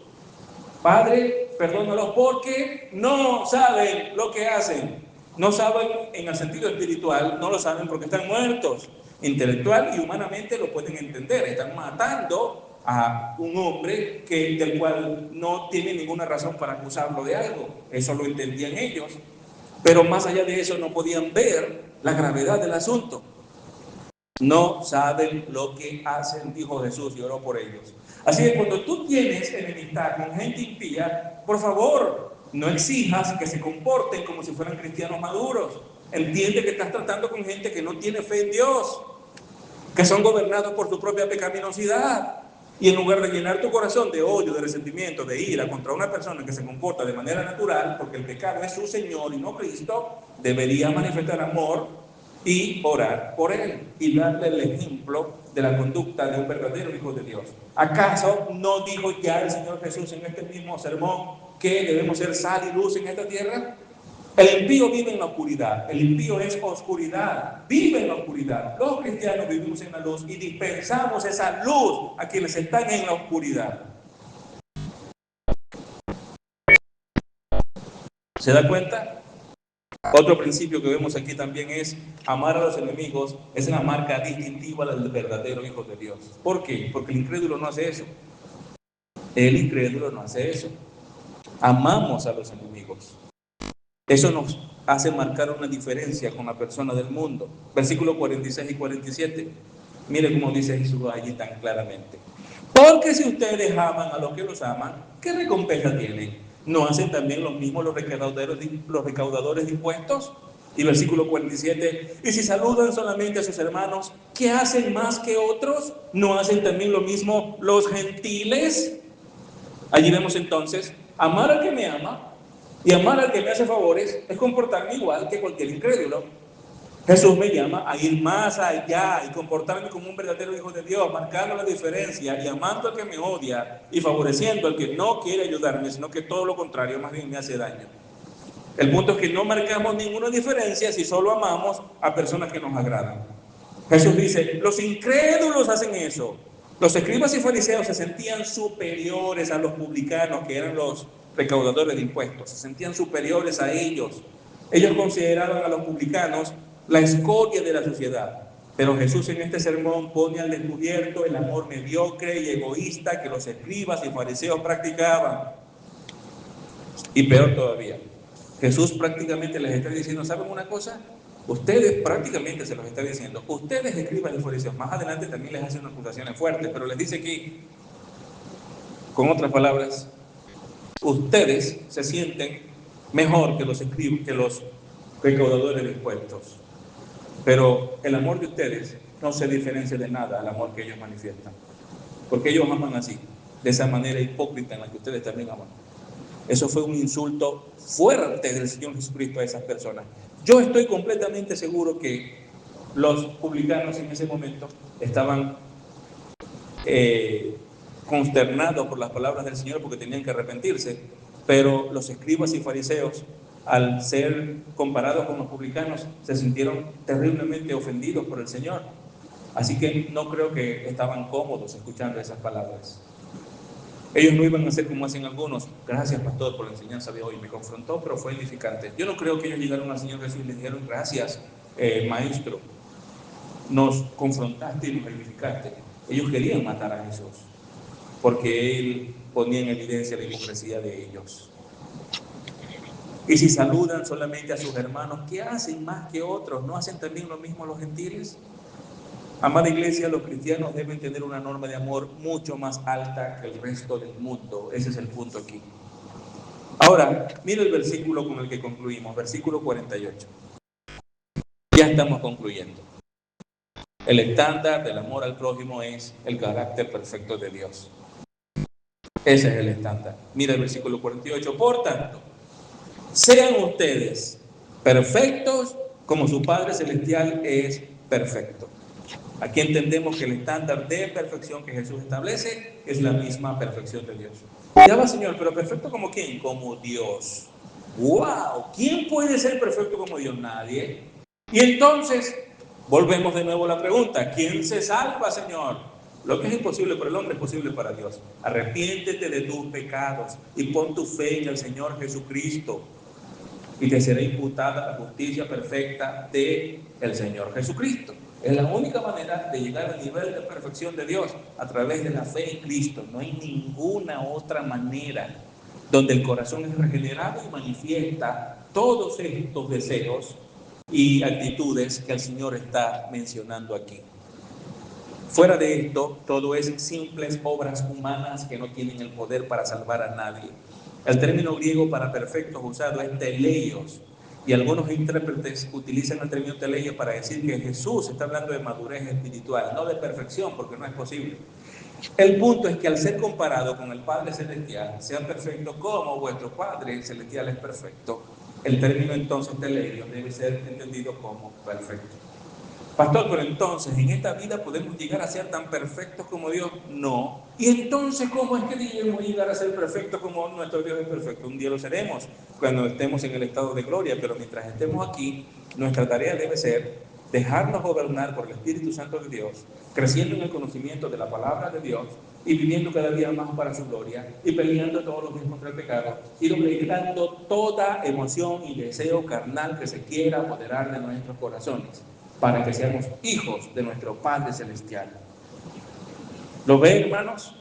Padre, perdónalos porque no saben lo que hacen. No saben en el sentido espiritual, no lo saben porque están muertos. Intelectual y humanamente lo pueden entender. Están matando a un hombre del cual no tiene ninguna razón para acusarlo de algo. Eso lo entendían ellos. Pero más allá de eso no podían ver la gravedad del asunto. No saben lo que hacen, dijo Jesús, y oró por ellos. Así que cuando tú tienes enemistad con gente impía, por favor, no exijas que se comporten como si fueran cristianos maduros. Entiende que estás tratando con gente que no tiene fe en Dios, que son gobernados por su propia pecaminosidad. Y en lugar de llenar tu corazón de odio, de resentimiento, de ira contra una persona que se comporta de manera natural, porque el pecado es su Señor y no Cristo, deberías manifestar amor y orar por él y darle el ejemplo de la conducta de un verdadero hijo de Dios. ¿Acaso no dijo ya el Señor Jesús en este mismo sermón que debemos ser sal y luz en esta tierra? El impío vive en la oscuridad. El impío es oscuridad, vive en la oscuridad. Los cristianos vivimos en la luz y dispensamos esa luz a quienes están en la oscuridad. ¿Se da cuenta? Otro principio que vemos aquí también es amar a los enemigos. Es una marca distintiva del verdadero hijo de Dios. ¿Por qué? Porque el incrédulo no hace eso. El incrédulo no hace eso. Amamos a los enemigos. Eso nos hace marcar una diferencia con la persona del mundo. Versículos 46 y 47. Mire cómo dice Jesús allí tan claramente. Porque si ustedes aman a los que los aman, ¿qué recompensa tienen? ¿No hacen también lo mismo los recaudadores de impuestos? Y versículo 47, y si saludan solamente a sus hermanos, ¿qué hacen más que otros? ¿No hacen también lo mismo los gentiles? Allí vemos entonces, amar al que me ama y amar al que me hace favores es comportarme igual que cualquier incrédulo. Jesús me llama a ir más allá y comportarme como un verdadero hijo de Dios, marcando la diferencia y amando al que me odia y favoreciendo al que no quiere ayudarme, sino que todo lo contrario, más bien me hace daño. El punto es que no marcamos ninguna diferencia si solo amamos a personas que nos agradan. Jesús dice, los incrédulos hacen eso. Los escribas y fariseos se sentían superiores a los publicanos, que eran los recaudadores de impuestos. Se sentían superiores a ellos. Ellos consideraban a los publicanos la escoria de la sociedad. Pero Jesús en este sermón pone al descubierto el amor mediocre y egoísta que los escribas y fariseos practicaban. Y peor todavía, Jesús prácticamente les está diciendo, ¿saben una cosa? Ustedes prácticamente se los está diciendo, ustedes escribas y fariseos, más adelante también les hacen unas acusaciones fuertes, pero les dice aquí, con otras palabras, ustedes se sienten mejor que los escribas, que los recaudadores de impuestos, pero el amor de ustedes no se diferencia de nada al amor que ellos manifiestan, porque ellos aman así, de esa manera hipócrita en la que ustedes también aman. Eso fue un insulto fuerte del Señor Jesucristo a esas personas. Yo estoy completamente seguro que los publicanos en ese momento estaban consternados por las palabras del Señor porque tenían que arrepentirse, pero los escribas y fariseos, al ser comparados con los publicanos, se sintieron terriblemente ofendidos por el Señor. Así que no creo que estaban cómodos escuchando esas palabras. Ellos no iban a hacer como hacen algunos. Gracias, pastor, por la enseñanza de hoy. Me confrontó, pero fue edificante. Yo no creo que ellos llegaron al Señor Jesús y le dijeron, gracias, maestro. Nos confrontaste y nos edificaste. Ellos querían matar a Jesús, porque Él ponía en evidencia la hipocresía de ellos. Y si saludan solamente a sus hermanos, ¿qué hacen más que otros? ¿No hacen también lo mismo los gentiles? Amada iglesia, los cristianos deben tener una norma de amor mucho más alta que el resto del mundo. Ese es el punto aquí. Ahora, mira el versículo con el que concluimos, versículo 48. Ya estamos concluyendo. El estándar del amor al prójimo es el carácter perfecto de Dios. Ese es el estándar. Mira el versículo 48. Por tanto, sean ustedes perfectos como su Padre Celestial es perfecto. Aquí entendemos que el estándar de perfección que Jesús establece es la misma perfección de Dios. Ya va, Señor, pero perfecto como ¿quién? Como Dios. ¡Wow! ¿Quién puede ser perfecto como Dios? Nadie. Y entonces, volvemos de nuevo a la pregunta, ¿quién se salva, Señor? Lo que es imposible para el hombre es posible para Dios. Arrepiéntete de tus pecados y pon tu fe en el Señor Jesucristo y te será imputada la justicia perfecta del Señor Jesucristo. Es la única manera de llegar al nivel de perfección de Dios, a través de la fe en Cristo. No hay ninguna otra manera donde el corazón es regenerado y manifiesta todos estos deseos y actitudes que el Señor está mencionando aquí. Fuera de esto, todo es simples obras humanas que no tienen el poder para salvar a nadie. El término griego para perfectos usado es teleios, y algunos intérpretes utilizan el término teleios para decir que Jesús está hablando de madurez espiritual, no de perfección, porque no es posible. El punto es que al ser comparado con el Padre Celestial, sea perfecto como vuestro Padre Celestial es perfecto. El término entonces teleios debe ser entendido como perfecto. Pastor, pero entonces, ¿en esta vida podemos llegar a ser tan perfectos como Dios? No. ¿Y entonces cómo es que debemos llegar a ser perfectos como nuestro Dios es perfecto? Un día lo seremos, cuando estemos en el estado de gloria, pero mientras estemos aquí, nuestra tarea debe ser dejarnos gobernar por el Espíritu Santo de Dios, creciendo en el conocimiento de la palabra de Dios y viviendo cada día más para su gloria y peleando todos los días contra el pecado y doblegando toda emoción y deseo carnal que se quiera apoderar de nuestros corazones, para que seamos hijos de nuestro Padre Celestial. ¿Lo ven, hermanos?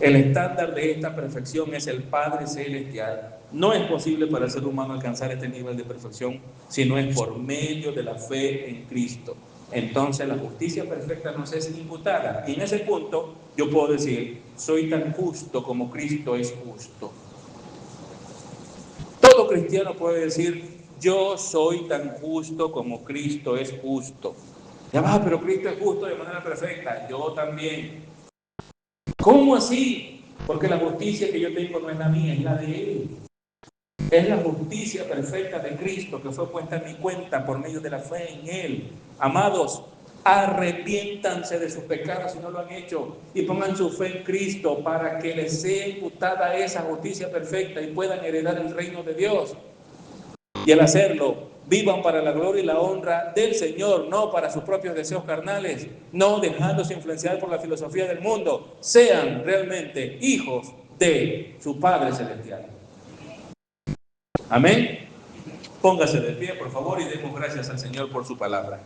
El estándar de esta perfección es el Padre Celestial. No es posible para el ser humano alcanzar este nivel de perfección si no es por medio de la fe en Cristo. Entonces la justicia perfecta nos es imputada. Y en ese punto yo puedo decir, soy tan justo como Cristo es justo. Todo cristiano puede decir, yo soy tan justo como Cristo es justo. Ya va, pero Cristo es justo de manera perfecta. Yo también. ¿Cómo así? Porque la justicia que yo tengo no es la mía, es la de Él. Es la justicia perfecta de Cristo que fue puesta en mi cuenta por medio de la fe en Él. Amados, arrepiéntanse de sus pecados si no lo han hecho y pongan su fe en Cristo para que les sea imputada esa justicia perfecta y puedan heredar el reino de Dios. y al hacerlo vivan para la gloria y la honra del Señor, no para sus propios deseos carnales, no dejándose influenciar por la filosofía del mundo. Sean realmente hijos de su Padre Celestial. Amén. Póngase de pie, por favor, y demos gracias al Señor por su palabra.